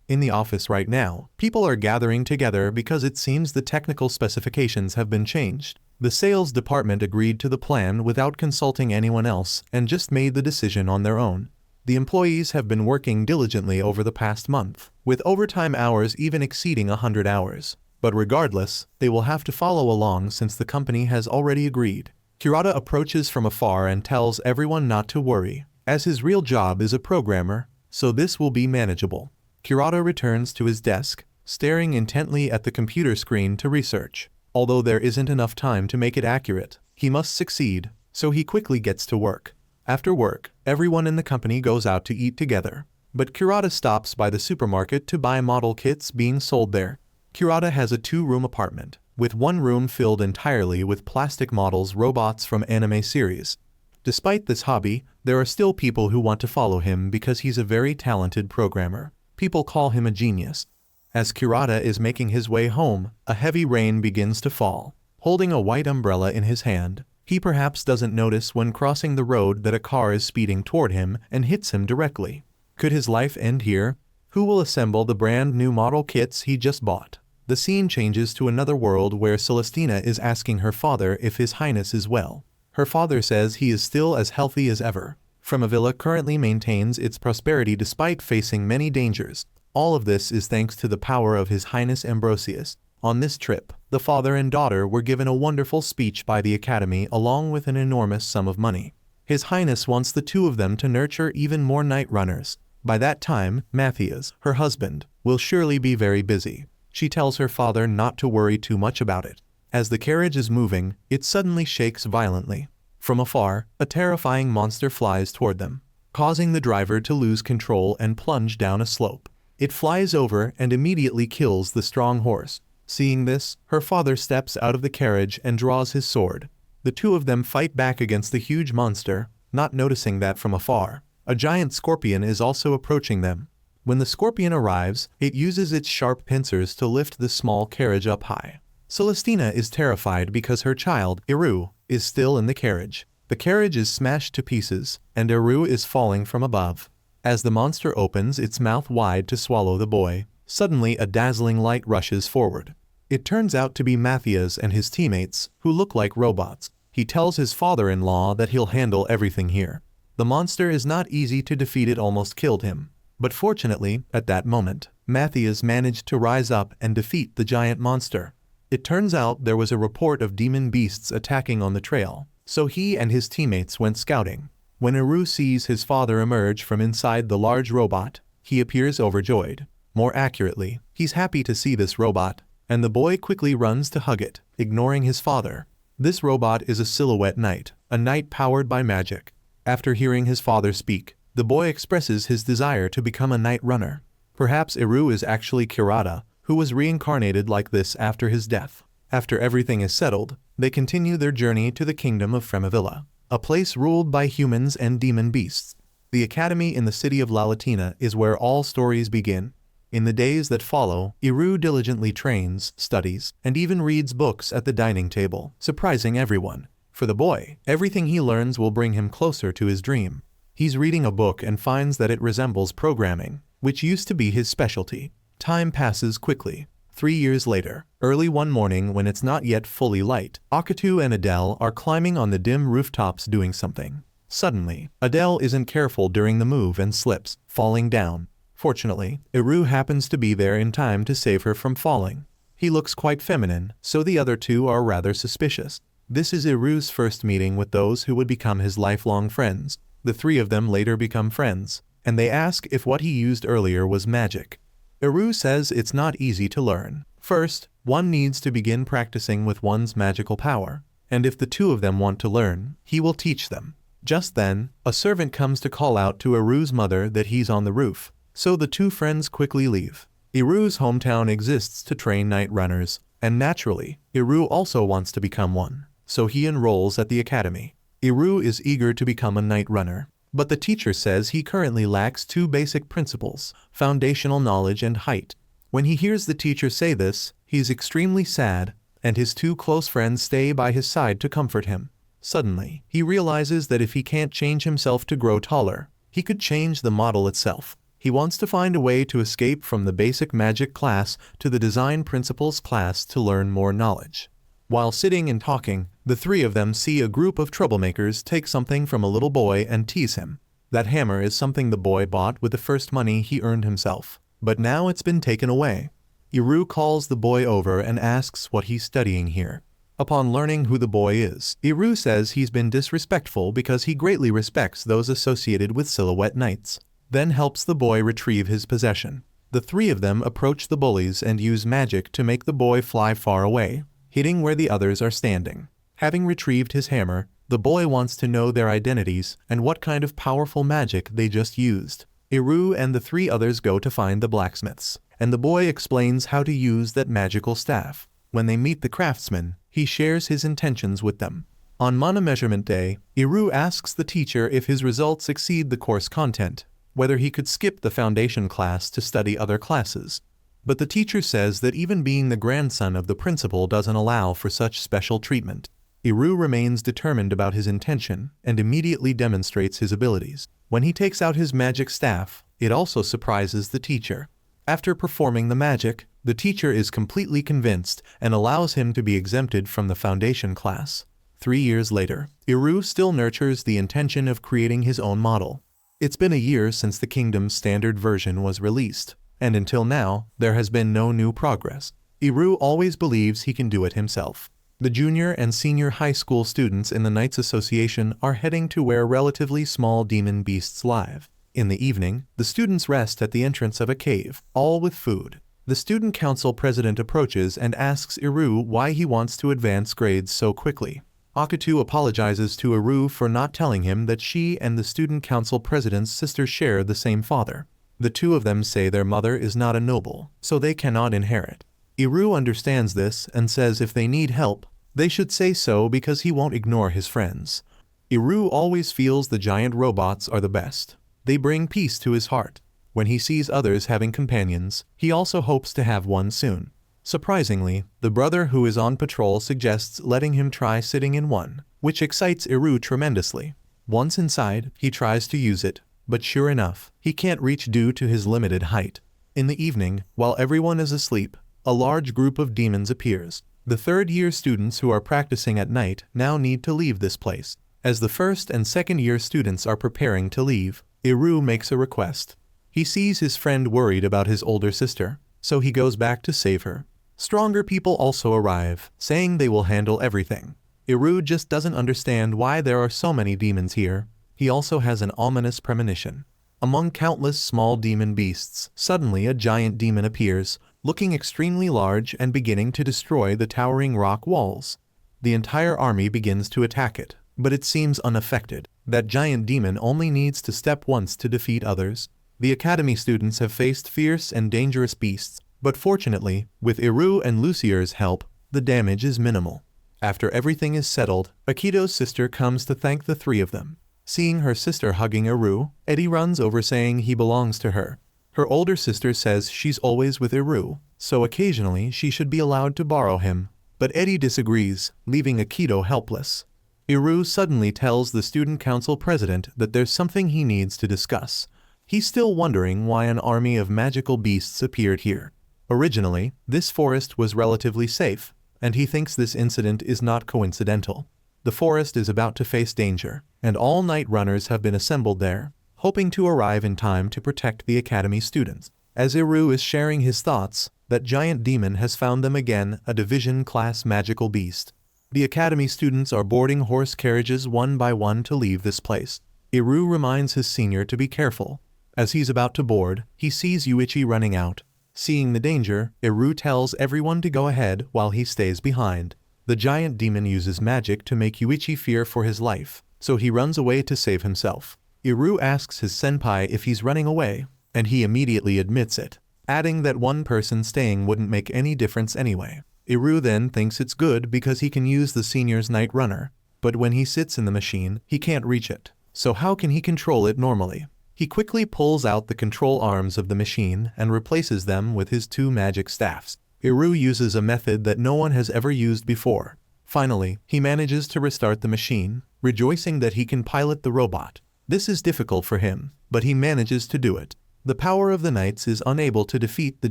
In the office right now, people are gathering together because it seems the technical specifications have been changed. The sales department agreed to the plan without consulting anyone else and just made the decision on their own. The employees have been working diligently over the past month, with overtime hours even exceeding 100 hours. But regardless, they will have to follow along since the company has already agreed. Kurata approaches from afar and tells everyone not to worry, as his real job is a programmer, so this will be manageable. Kurata returns to his desk, staring intently at the computer screen to research. Although there isn't enough time to make it accurate, he must succeed, so he quickly gets to work. After work, everyone in the company goes out to eat together, but Kurata stops by the supermarket to buy model kits being sold there. Kurata has a 2-room apartment, with one room filled entirely with plastic models robots from anime series. Despite this hobby, there are still people who want to follow him because he's a very talented programmer. People call him a genius. As Kurata is making his way home, a heavy rain begins to fall. Holding a white umbrella in his hand, he perhaps doesn't notice when crossing the road that a car is speeding toward him and hits him directly. Could his life end here? Who will assemble the brand new model kits he just bought? The scene changes to another world where Celestina is asking her father if His Highness is well. Her father says he is still as healthy as ever. Fremavilla currently maintains its prosperity despite facing many dangers. All of this is thanks to the power of His Highness Ambrosius. On this trip, the father and daughter were given a wonderful speech by the Academy along with an enormous sum of money. His Highness wants the two of them to nurture even more night runners. By that time, Matthias, her husband, will surely be very busy. She tells her father not to worry too much about it. As the carriage is moving, it suddenly shakes violently. From afar, a terrifying monster flies toward them, causing the driver to lose control and plunge down a slope. It flies over and immediately kills the strong horse. Seeing this, her father steps out of the carriage and draws his sword. The two of them fight back against the huge monster, not noticing that from afar, a giant scorpion is also approaching them. When the scorpion arrives, it uses its sharp pincers to lift the small carriage up high. Celestina is terrified because her child, Iru, is still in the carriage. The carriage is smashed to pieces, and Iru is falling from above. As the monster opens its mouth wide to swallow the boy, suddenly a dazzling light rushes forward. It turns out to be Matthias and his teammates, who look like robots. He tells his father-in-law that he'll handle everything here. The monster is not easy to defeat, it almost killed him. But fortunately, at that moment, Matthias managed to rise up and defeat the giant monster. It turns out there was a report of demon beasts attacking on the trail, so he and his teammates went scouting. When Iru sees his father emerge from inside the large robot, he appears overjoyed. More accurately, he's happy to see this robot, and the boy quickly runs to hug it, ignoring his father. This robot is a silhouette knight, a knight powered by magic. After hearing his father speak, the boy expresses his desire to become a night runner. Perhaps Iru is actually Kurata, who was reincarnated like this after his death. After everything is settled, they continue their journey to the kingdom of Fremavilla, a place ruled by humans and demon beasts. The academy in the city of Lalatina is where all stories begin. In the days that follow, Iru diligently trains, studies, and even reads books at the dining table, surprising everyone. For the boy, everything he learns will bring him closer to his dream. He's reading a book and finds that it resembles programming, which used to be his specialty. Time passes quickly. 3 years later, early one morning when it's not yet fully light, Akatu and Adele are climbing on the dim rooftops doing something. Suddenly, Adele isn't careful during the move and slips, falling down. Fortunately, Iru happens to be there in time to save her from falling. He looks quite feminine, so the other two are rather suspicious. This is Iru's first meeting with those who would become his lifelong friends. The three of them later become friends, and they ask if what he used earlier was magic. Iru says it's not easy to learn. First, one needs to begin practicing with one's magical power, and if the two of them want to learn, he will teach them. Just then, a servant comes to call out to Iru's mother that he's on the roof, so the two friends quickly leave. Iru's hometown exists to train night runners, and naturally, Iru also wants to become one, so he enrolls at the academy. Iru is eager to become a night runner, but the teacher says he currently lacks 2 basic principles, foundational knowledge and height. When he hears the teacher say this, he's extremely sad, and his 2 close friends stay by his side to comfort him. Suddenly, he realizes that if he can't change himself to grow taller, he could change the model itself. He wants to find a way to escape from the basic magic class to the design principles class to learn more knowledge. While sitting and talking, the three of them see a group of troublemakers take something from a little boy and tease him. That hammer is something the boy bought with the first money he earned himself, but now it's been taken away. Iru calls the boy over and asks what he's studying here. Upon learning who the boy is, Iru says he's been disrespectful because he greatly respects those associated with Silhouette Knights, then helps the boy retrieve his possession. The three of them approach the bullies and use magic to make the boy fly far away, hitting where the others are standing. Having retrieved his hammer, the boy wants to know their identities and what kind of powerful magic they just used. Iru and the three others go to find the blacksmiths, and the boy explains how to use that magical staff. When they meet the craftsman, he shares his intentions with them. On Mana Measurement Day, Iru asks the teacher if his results exceed the course content, whether he could skip the foundation class to study other classes. But the teacher says that even being the grandson of the principal doesn't allow for such special treatment. Iru remains determined about his intention and immediately demonstrates his abilities. When he takes out his magic staff, it also surprises the teacher. After performing the magic, the teacher is completely convinced and allows him to be exempted from the foundation class. 3 years later, Iru still nurtures the intention of creating his own model. It's been a year since the Kingdom's standard version was released, and until now, there has been no new progress. Iru always believes he can do it himself. The junior and senior high school students in the Knights Association are heading to where relatively small demon beasts live. In the evening, the students rest at the entrance of a cave, all with food. The student council president approaches and asks Iru why he wants to advance grades so quickly. Akatu apologizes to Iru for not telling him that she and the student council president's sister share the same father. The two of them say their mother is not a noble, so they cannot inherit. Iru understands this and says if they need help, they should say so because he won't ignore his friends. Iru always feels the giant robots are the best. They bring peace to his heart. When he sees others having companions, he also hopes to have one soon. Surprisingly, the brother who is on patrol suggests letting him try sitting in one, which excites Iru tremendously. Once inside, he tries to use it, but sure enough, he can't reach due to his limited height. In the evening, while everyone is asleep, a large group of demons appears. The third-year students who are practicing at night now need to leave this place. As the first and second-year students are preparing to leave, Iru makes a request. He sees his friend worried about his older sister, so he goes back to save her. Stronger people also arrive, saying they will handle everything. Iru just doesn't understand why there are so many demons here. He also has an ominous premonition. Among countless small demon beasts, suddenly a giant demon appears, looking extremely large and beginning to destroy the towering rock walls. The entire army begins to attack it, but it seems unaffected. That giant demon only needs to step once to defeat others. The academy students have faced fierce and dangerous beasts, but fortunately, with Iru and Lucier's help, the damage is minimal. After everything is settled, Akito's sister comes to thank the three of them. Seeing her sister hugging Iru, Eddie runs over saying he belongs to her. Her older sister says she's always with Iru, so occasionally she should be allowed to borrow him. But Eddie disagrees, leaving Akito helpless. Iru suddenly tells the student council president that there's something he needs to discuss. He's still wondering why an army of magical beasts appeared here. Originally, this forest was relatively safe, and he thinks this incident is not coincidental. The forest is about to face danger, and all night runners have been assembled there, hoping to arrive in time to protect the academy students. As Iru is sharing his thoughts, that giant demon has found them again, a division-class magical beast. The academy students are boarding horse carriages one by one to leave this place. Iru reminds his senior to be careful. As he's about to board, he sees Yuichi running out. Seeing the danger, Iru tells everyone to go ahead while he stays behind. The giant demon uses magic to make Yuichi fear for his life, so he runs away to save himself. Iru asks his senpai if he's running away, and he immediately admits it, adding that one person staying wouldn't make any difference anyway. Iru then thinks it's good because he can use the senior's night runner, but when he sits in the machine, he can't reach it. So how can he control it normally? He quickly pulls out the control arms of the machine and replaces them with his two magic staffs. Iru uses a method that no one has ever used before. Finally, he manages to restart the machine, rejoicing that he can pilot the robot. This is difficult for him, but he manages to do it. The power of the knights is unable to defeat the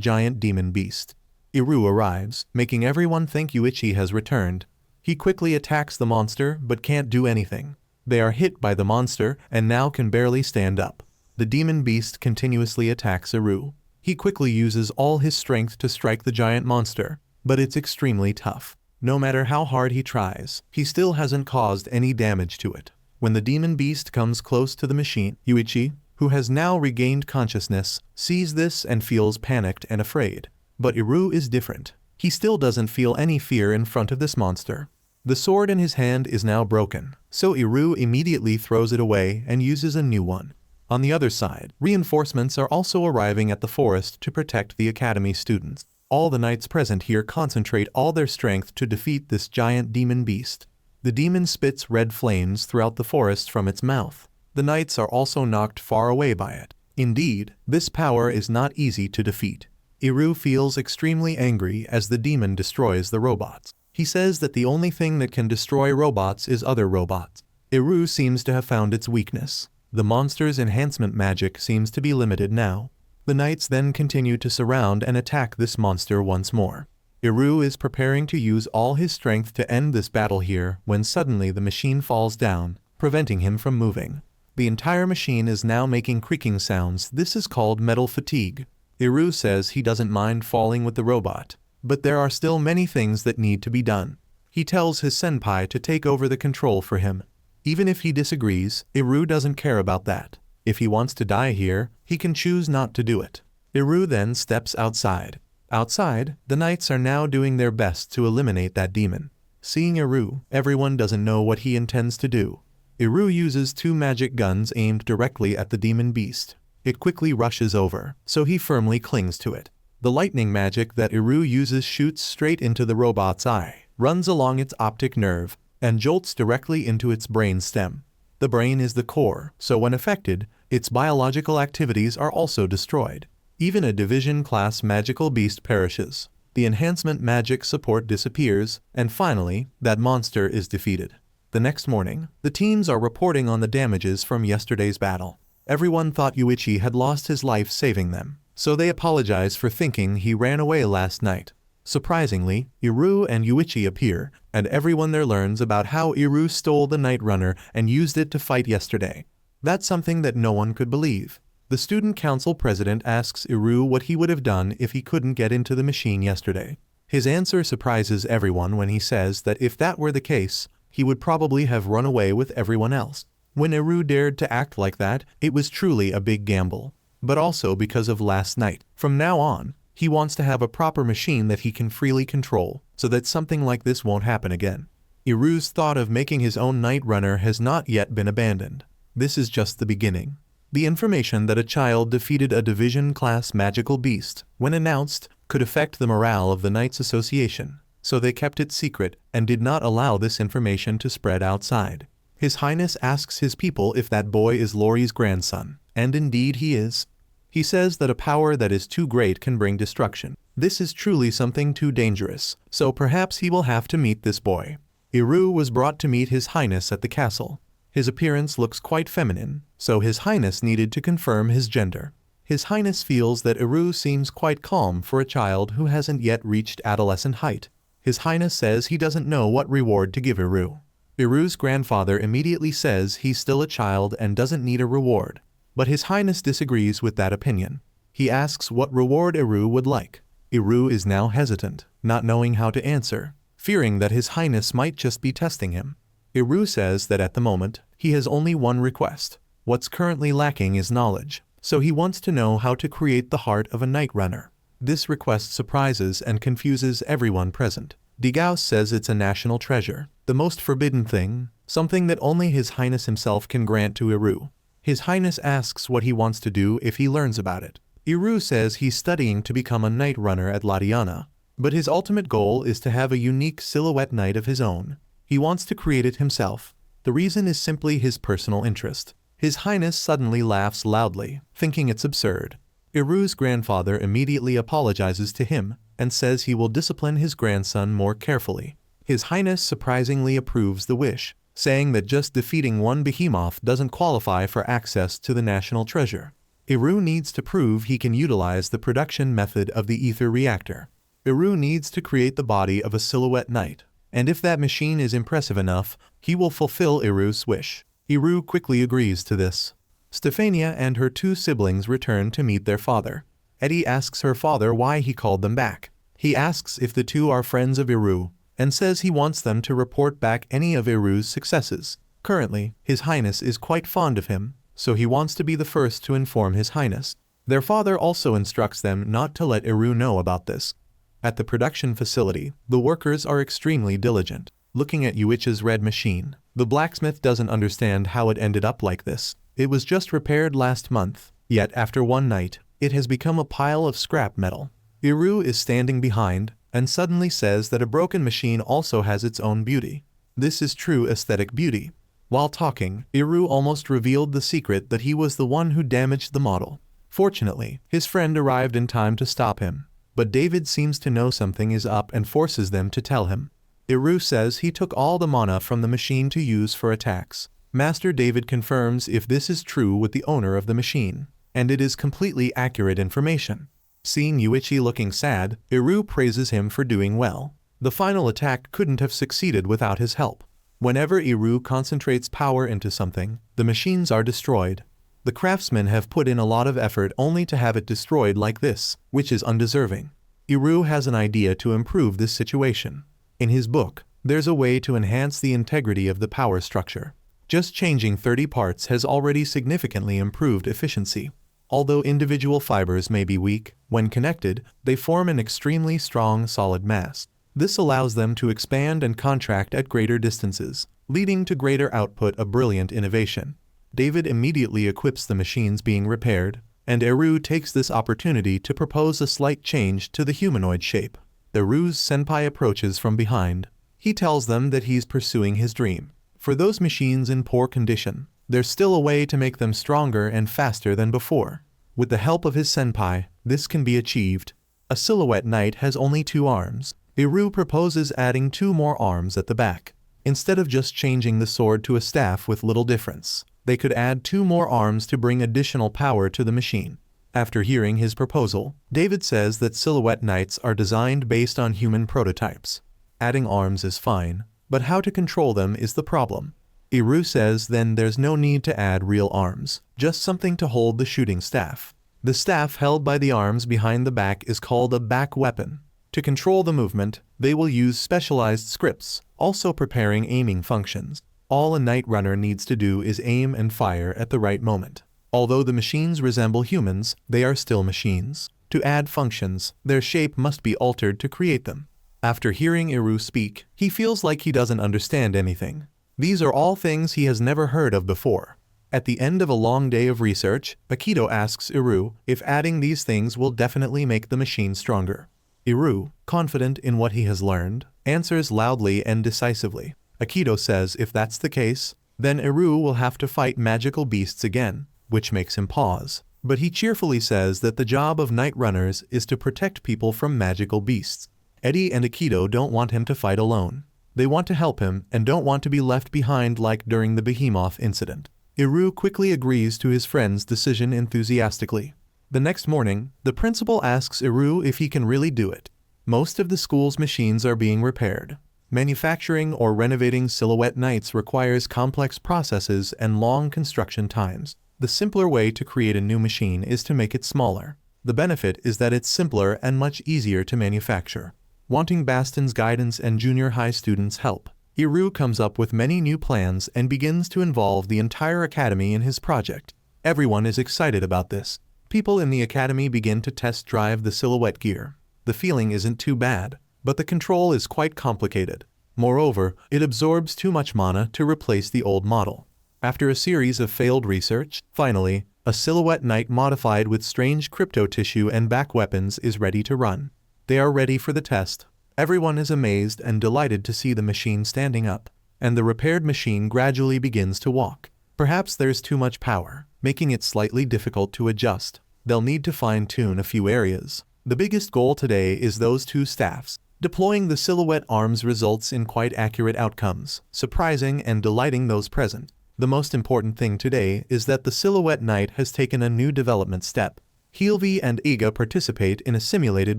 giant demon beast. Iru arrives, making everyone think Yuichi has returned. He quickly attacks the monster but can't do anything. They are hit by the monster and now can barely stand up. The demon beast continuously attacks Iru. He quickly uses all his strength to strike the giant monster, but it's extremely tough. No matter how hard he tries, he still hasn't caused any damage to it. When the demon beast comes close to the machine, Yuichi, who has now regained consciousness, sees this and feels panicked and afraid. But Iru is different. He still doesn't feel any fear in front of this monster. The sword in his hand is now broken, so Iru immediately throws it away and uses a new one. On the other side, reinforcements are also arriving at the forest to protect the academy students. All the knights present here concentrate all their strength to defeat this giant demon beast. The demon spits red flames throughout the forest from its mouth. The knights are also knocked far away by it. Indeed, this power is not easy to defeat. Iru feels extremely angry as the demon destroys the robots. He says that the only thing that can destroy robots is other robots. Iru seems to have found its weakness. The monster's enhancement magic seems to be limited now. The knights then continue to surround and attack this monster once more. Iru is preparing to use all his strength to end this battle here when suddenly the machine falls down, preventing him from moving. The entire machine is now making creaking sounds. This is called metal fatigue. Iru says he doesn't mind falling with the robot, but there are still many things that need to be done. He tells his senpai to take over the control for him. Even if he disagrees, Iru doesn't care about that. If he wants to die here, he can choose not to do it. Iru then steps outside. Outside, the knights are now doing their best to eliminate that demon. Seeing Iru, everyone doesn't know what he intends to do. Iru uses 2 magic guns aimed directly at the demon beast. It quickly rushes over, so he firmly clings to it. The lightning magic that Iru uses shoots straight into the robot's eye, runs along its optic nerve, and jolts directly into its brain stem. The brain is the core, so when affected, its biological activities are also destroyed. Even a division-class magical beast perishes. The enhancement magic support disappears, and finally, that monster is defeated. The next morning, the teams are reporting on the damages from yesterday's battle. Everyone thought Yuichi had lost his life saving them, so they apologize for thinking he ran away last night. Surprisingly, Iru and Yuichi appear, and everyone there learns about how Iru stole the Night Runner and used it to fight yesterday. That's something that no one could believe. The student council president asks Iru what he would have done if he couldn't get into the machine yesterday. His answer surprises everyone when he says that if that were the case, he would probably have run away with everyone else. When Iru dared to act like that, it was truly a big gamble. But also because of last night. From now on, he wants to have a proper machine that he can freely control, so that something like this won't happen again. Iru's thought of making his own Night Runner has not yet been abandoned. This is just the beginning. The information that a child defeated a division-class magical beast, when announced, could affect the morale of the Knights Association, so they kept it secret and did not allow this information to spread outside. His Highness asks his people if that boy is Lori's grandson, and indeed he is. He says that a power that is too great can bring destruction. This is truly something too dangerous, so perhaps he will have to meet this boy. Iru was brought to meet His Highness at the castle. His appearance looks quite feminine, so His Highness needed to confirm his gender. His Highness feels that Iru seems quite calm for a child who hasn't yet reached adolescent height. His Highness says he doesn't know what reward to give Iru. Iru's grandfather immediately says he's still a child and doesn't need a reward. But His Highness disagrees with that opinion. He asks what reward Iru would like. Iru is now hesitant, not knowing how to answer, fearing that His Highness might just be testing him. Iru says that at the moment, he has only one request. What's currently lacking is knowledge, so he wants to know how to create the heart of a Night Runner. This request surprises and confuses everyone present. Degaus says it's a national treasure, the most forbidden thing, something that only His Highness himself can grant to Iru. His Highness asks what he wants to do if he learns about it. Iru says he's studying to become a Night Runner at Ladiana, but his ultimate goal is to have a unique silhouette knight of his own. He wants to create it himself. The reason is simply his personal interest. His Highness suddenly laughs loudly, thinking it's absurd. Iru's grandfather immediately apologizes to him and says he will discipline his grandson more carefully. His Highness surprisingly approves the wish, saying that just defeating one Behemoth doesn't qualify for access to the national treasure. Iru needs to prove he can utilize the production method of the ether reactor. Iru needs to create the body of a silhouette knight, and if that machine is impressive enough, he will fulfill Iru's wish. Iru quickly agrees to this. Stefania and her two siblings return to meet their father. Eddie asks her father why he called them back. He asks if the two are friends of Iru, and says he wants them to report back any of Iru's successes. Currently, His Highness is quite fond of him, so he wants to be the first to inform His Highness. Their father also instructs them not to let Iru know about this. At the production facility, the workers are extremely diligent. Looking at Yuichi's red machine, the blacksmith doesn't understand how it ended up like this. It was just repaired last month, yet after one night, it has become a pile of scrap metal. Iru is standing behind, and suddenly says that a broken machine also has its own beauty. This is true aesthetic beauty. While talking, Iru almost revealed the secret that he was the one who damaged the model. Fortunately, his friend arrived in time to stop him, but David seems to know something is up and forces them to tell him. Iru says he took all the mana from the machine to use for attacks. Master David confirms if this is true with the owner of the machine, and it is completely accurate information. Seeing Yuichi looking sad, Iru praises him for doing well. The final attack couldn't have succeeded without his help. Whenever Iru concentrates power into something, the machines are destroyed. The craftsmen have put in a lot of effort only to have it destroyed like this, which is undeserving. Iru has an idea to improve this situation. In his book, there's a way to enhance the integrity of the power structure. Just changing 30 parts has already significantly improved efficiency. Although individual fibers may be weak, when connected, they form an extremely strong solid mass. This allows them to expand and contract at greater distances, leading to greater output of brilliant innovation. David immediately equips the machines being repaired, and Iru takes this opportunity to propose a slight change to the humanoid shape. Iru's senpai approaches from behind. He tells them that he's pursuing his dream. For those machines in poor condition, there's still a way to make them stronger and faster than before. With the help of his senpai, this can be achieved. A silhouette knight has only 2 arms. Iru proposes adding 2 more arms at the back. Instead of just changing the sword to a staff with little difference, they could add 2 more arms to bring additional power to the machine. After hearing his proposal, David says that silhouette knights are designed based on human prototypes. Adding arms is fine, but how to control them is the problem. Iru says then there's no need to add real arms, just something to hold the shooting staff. The staff held by the arms behind the back is called a back weapon. To control the movement, they will use specialized scripts, also preparing aiming functions. All a night runner needs to do is aim and fire at the right moment. Although the machines resemble humans, they are still machines. To add functions, their shape must be altered to create them. After hearing Iru speak, he feels like he doesn't understand anything. These are all things he has never heard of before. At the end of a long day of research, Akito asks Iru if adding these things will definitely make the machine stronger. Iru, confident in what he has learned, answers loudly and decisively. Akito says if that's the case, then Iru will have to fight magical beasts again, which makes him pause. But he cheerfully says that the job of night runners is to protect people from magical beasts. Eddie and Akito don't want him to fight alone. They want to help him and don't want to be left behind like during the Behemoth incident. Iru quickly agrees to his friend's decision enthusiastically. The next morning, the principal asks Iru if he can really do it. Most of the school's machines are being repaired. Manufacturing or renovating silhouette knights requires complex processes and long construction times. The simpler way to create a new machine is to make it smaller. The benefit is that it's simpler and much easier to manufacture. Wanting Baston's guidance and junior high students' help, Iru comes up with many new plans and begins to involve the entire academy in his project. Everyone is excited about this. People in the academy begin to test drive the silhouette gear. The feeling isn't too bad, but the control is quite complicated. Moreover, it absorbs too much mana to replace the old model. After a series of failed research, finally, a silhouette knight modified with strange crypto tissue and back weapons is ready to run. They are ready for the test. Everyone is amazed and delighted to see the machine standing up, and the repaired machine gradually begins to walk. Perhaps there's too much power, making it slightly difficult to adjust. They'll need to fine-tune a few areas. The biggest goal today is those 2 staffs. Deploying the silhouette arms results in quite accurate outcomes, surprising and delighting those present. The most important thing today is that the Silhouette Knight has taken a new development step. Hilvi and Iga participate in a simulated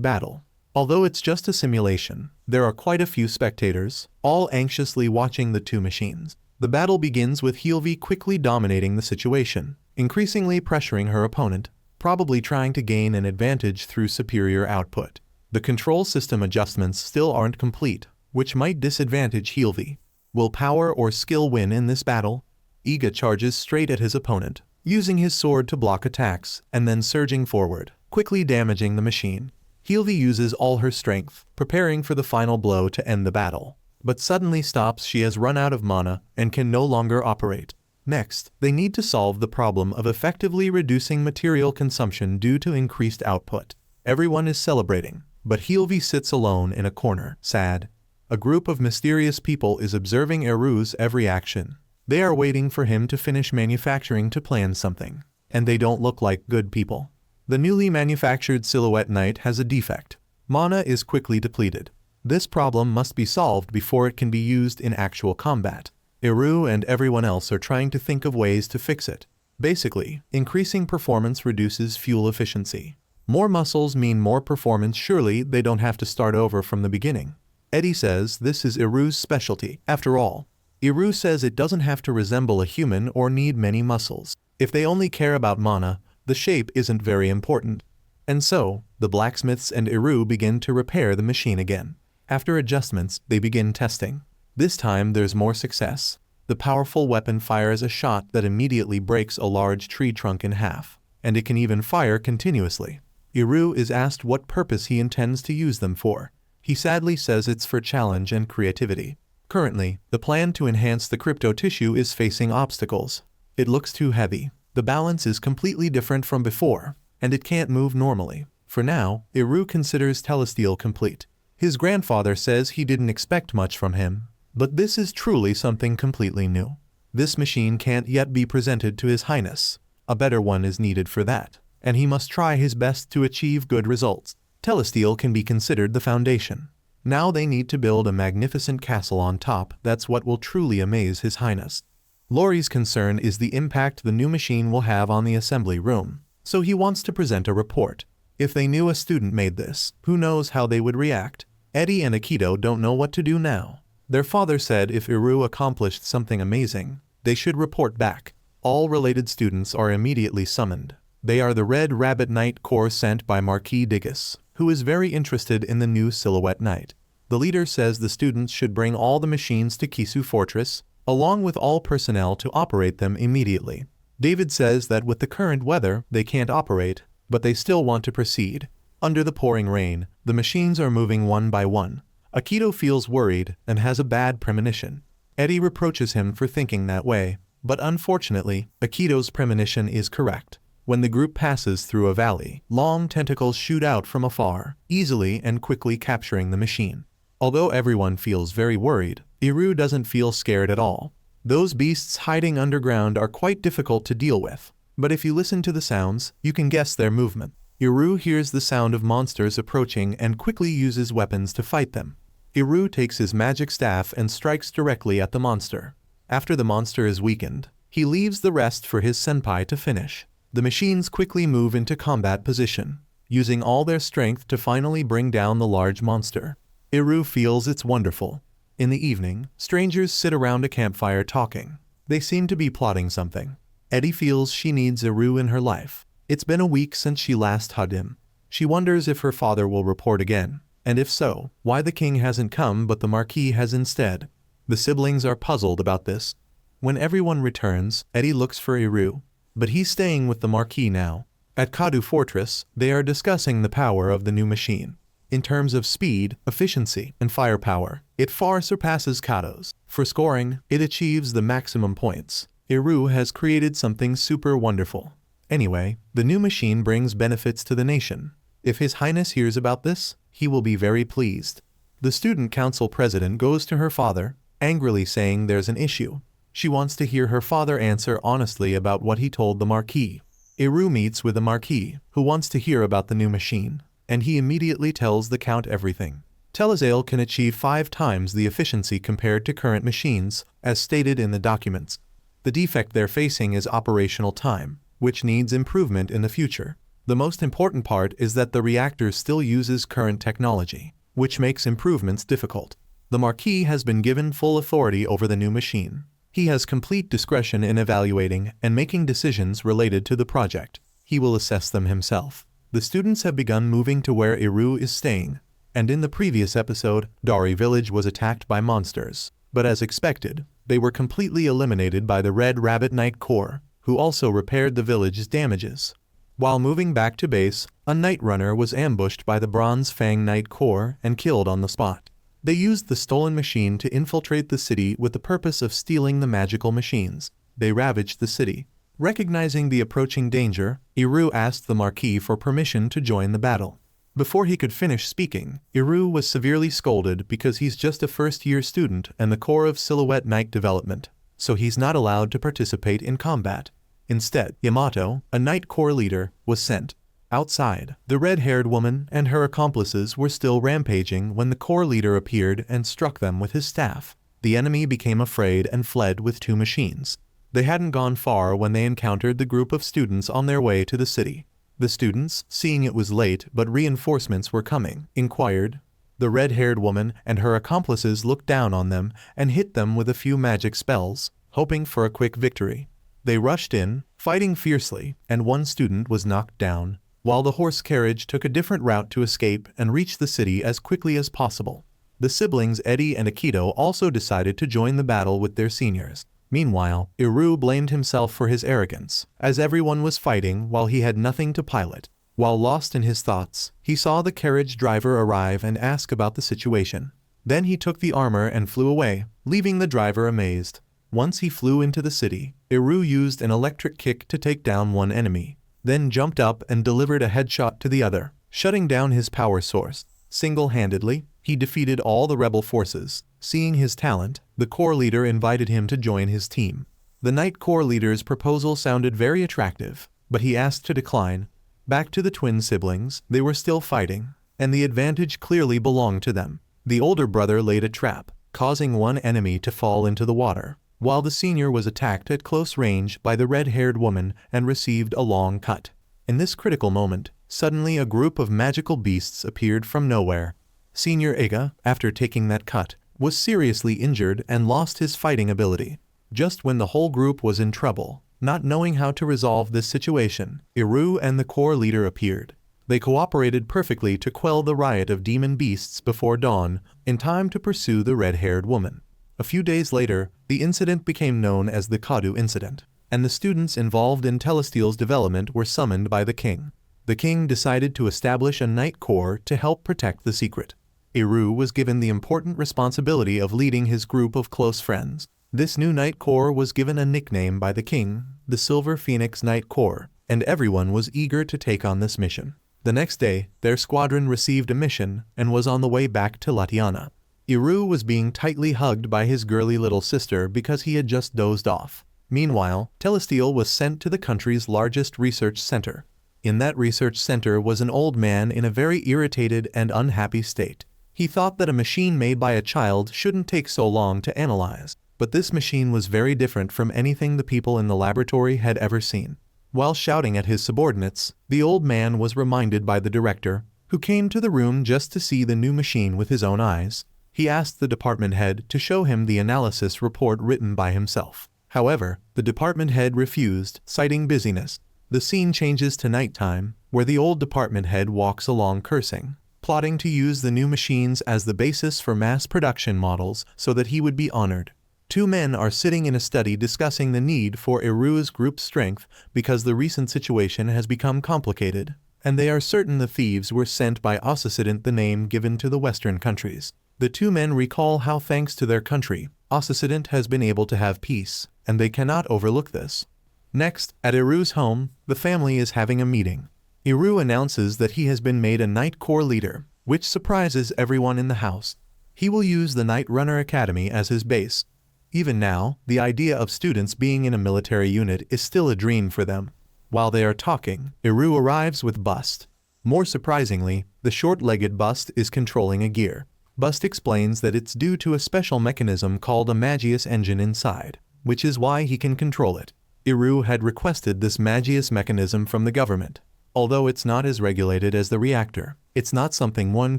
battle. Although it's just a simulation, there are quite a few spectators, all anxiously watching the two machines. The battle begins with Hilvi quickly dominating the situation, increasingly pressuring her opponent, probably trying to gain an advantage through superior output. The control system adjustments still aren't complete, which might disadvantage Hilvi. Will power or skill win in this battle? Iga charges straight at his opponent, using his sword to block attacks and then surging forward, quickly damaging the machine. Hilvi uses all her strength, preparing for the final blow to end the battle, but suddenly stops. She has run out of mana and can no longer operate. Next, they need to solve the problem of effectively reducing material consumption due to increased output. Everyone is celebrating, but Hilvi sits alone in a corner, sad. A group of mysterious people is observing Iru's every action. They are waiting for him to finish manufacturing to plan something, and they don't look like good people. The newly manufactured Silhouette Knight has a defect. Mana is quickly depleted. This problem must be solved before it can be used in actual combat. Iru and everyone else are trying to think of ways to fix it. Basically, increasing performance reduces fuel efficiency. More muscles mean more performance. Surely they don't have to start over from the beginning. Eddie says this is Iru's specialty. After all, Iru says it doesn't have to resemble a human or need many muscles. If they only care about mana, the shape isn't very important. And so, the blacksmiths and Iru begin to repair the machine again. After adjustments, they begin testing. This time there's more success. The powerful weapon fires a shot that immediately breaks a large tree trunk in half, and it can even fire continuously. Iru is asked what purpose he intends to use them for. He sadly says it's for challenge and creativity. Currently, the plan to enhance the crypto tissue is facing obstacles. It looks too heavy. The balance is completely different from before, and it can't move normally. For now, Iru considers Telesteel complete. His grandfather says he didn't expect much from him, but this is truly something completely new. This machine can't yet be presented to His Highness. A better one is needed for that, and he must try his best to achieve good results. Telesteel can be considered the foundation. Now they need to build a magnificent castle on top. That's what will truly amaze His Highness. Laurie's concern is the impact the new machine will have on the assembly room, so he wants to present a report. If they knew a student made this, who knows how they would react? Eddie and Akito don't know what to do now. Their father said if Iru accomplished something amazing, they should report back. All related students are immediately summoned. They are the Red Rabbit Knight Corps sent by Marquis Diggis, who is very interested in the new Silhouette Knight. The leader says the students should bring all the machines to Kisu Fortress, along with all personnel to operate them immediately. David says that with the current weather, they can't operate, but they still want to proceed. Under the pouring rain, the machines are moving one by one. Akito feels worried and has a bad premonition. Eddie reproaches him for thinking that way, but unfortunately, Akito's premonition is correct. When the group passes through a valley, long tentacles shoot out from afar, easily and quickly capturing the machine. Although everyone feels very worried, Iru doesn't feel scared at all. Those beasts hiding underground are quite difficult to deal with, but if you listen to the sounds, you can guess their movement. Iru hears the sound of monsters approaching and quickly uses weapons to fight them. Iru takes his magic staff and strikes directly at the monster. After the monster is weakened, he leaves the rest for his senpai to finish. The machines quickly move into combat position, using all their strength to finally bring down the large monster. Iru feels it's wonderful. In the evening, strangers sit around a campfire talking. They seem to be plotting something. Eddie feels she needs Iru in her life. It's been a week since she last hugged him. She wonders if her father will report again, and if so, why the king hasn't come but the Marquis has instead. The siblings are puzzled about this. When everyone returns, Eddie looks for Iru, but he's staying with the Marquis now. At Kadu Fortress, they are discussing the power of the new machine. In terms of speed, efficiency, and firepower, it far surpasses Kado's. For scoring, it achieves the maximum points. Iru has created something super wonderful. Anyway, the new machine brings benefits to the nation. If His Highness hears about this, he will be very pleased. The student council president goes to her father, angrily saying there's an issue. She wants to hear her father answer honestly about what he told the Marquis. Iru meets with the Marquis, who wants to hear about the new machine, and he immediately tells the Count everything. Telesteel can achieve 5 times the efficiency compared to current machines, as stated in the documents. The defect they're facing is operational time, which needs improvement in the future. The most important part is that the reactor still uses current technology, which makes improvements difficult. The Marquis has been given full authority over the new machine. He has complete discretion in evaluating and making decisions related to the project. He will assess them himself. The students have begun moving to where Iru is staying, and in the previous episode, Dari village was attacked by monsters. But as expected, they were completely eliminated by the Red Rabbit Knight Corps, who also repaired the village's damages. While moving back to base, a Night Runner was ambushed by the Bronze Fang Knight Corps and killed on the spot. They used the stolen machine to infiltrate the city with the purpose of stealing the magical machines. They ravaged the city. Recognizing the approaching danger, Iru asked the Marquis for permission to join the battle. Before he could finish speaking, Iru was severely scolded because he's just a first-year student and the core of Silhouette Knight development, so he's not allowed to participate in combat. Instead, Yamato, a Knight Corps leader, was sent. Outside, the red-haired woman and her accomplices were still rampaging when the Corps leader appeared and struck them with his staff. The enemy became afraid and fled with 2 machines. They hadn't gone far when they encountered the group of students on their way to the city. The students, seeing it was late but reinforcements were coming, inquired. The red-haired woman and her accomplices looked down on them and hit them with a few magic spells, hoping for a quick victory. They rushed in, fighting fiercely, and 1 student was knocked down, while the horse carriage took a different route to escape and reach the city as quickly as possible. The siblings Eddie and Akito also decided to join the battle with their seniors. Meanwhile, Iru blamed himself for his arrogance, as everyone was fighting while he had nothing to pilot. While lost in his thoughts, he saw the carriage driver arrive and ask about the situation. Then he took the armor and flew away, leaving the driver amazed. Once he flew into the city, Iru used an electric kick to take down 1 enemy, then jumped up and delivered a headshot to the other, shutting down his power source. Single-handedly, he defeated all the rebel forces. Seeing his talent, the Corps leader invited him to join his team. The Knight Corps leader's proposal sounded very attractive, but he asked to decline. Back to the twin siblings, they were still fighting, and the advantage clearly belonged to them. The older brother laid a trap, causing 1 enemy to fall into the water, while the senior was attacked at close range by the red-haired woman and received a long cut. In this critical moment, suddenly a group of magical beasts appeared from nowhere. Senior Iga, after taking that cut, was seriously injured and lost his fighting ability. Just when the whole group was in trouble, not knowing how to resolve this situation, Iru and the Corps leader appeared. They cooperated perfectly to quell the riot of demon beasts before dawn, in time to pursue the red-haired woman. A few days later, the incident became known as the Kadu incident, and the students involved in Telestial's development were summoned by the king. The king decided to establish a Knight Corps to help protect the secret. Iru was given the important responsibility of leading his group of close friends. This new Knight Corps was given a nickname by the king, the Silver Phoenix Knight Corps, and everyone was eager to take on this mission. The next day, their squadron received a mission and was on the way back to Latiana. Iru was being tightly hugged by his girly little sister because he had just dozed off. Meanwhile, Telestial was sent to the country's largest research center. In that research center was an old man in a very irritated and unhappy state. He thought that a machine made by a child shouldn't take so long to analyze, but this machine was very different from anything the people in the laboratory had ever seen. While shouting at his subordinates, the old man was reminded by the director, who came to the room just to see the new machine with his own eyes. He asked the department head to show him the analysis report written by himself. However, the department head refused, citing busyness. The scene changes to nighttime, where the old department head walks along cursing, plotting to use the new machines as the basis for mass production models so that he would be honored. 2 men are sitting in a study discussing the need for Iru's group strength because the recent situation has become complicated, and they are certain the thieves were sent by Occident, the name given to the Western countries. The 2 men recall how thanks to their country, Occident has been able to have peace, and they cannot overlook this. Next, at Iru's home, the family is having a meeting. Iru announces that he has been made a Knight Corps leader, which surprises everyone in the house. He will use the Knight Runner Academy as his base. Even now, the idea of students being in a military unit is still a dream for them. While they are talking, Iru arrives with Bust. More surprisingly, the short-legged Bust is controlling a gear. Bust explains that it's due to a special mechanism called a Magius engine inside. which is why he can control it. Iru had requested this Magius mechanism from the government. Although it's not as regulated as the reactor, it's not something one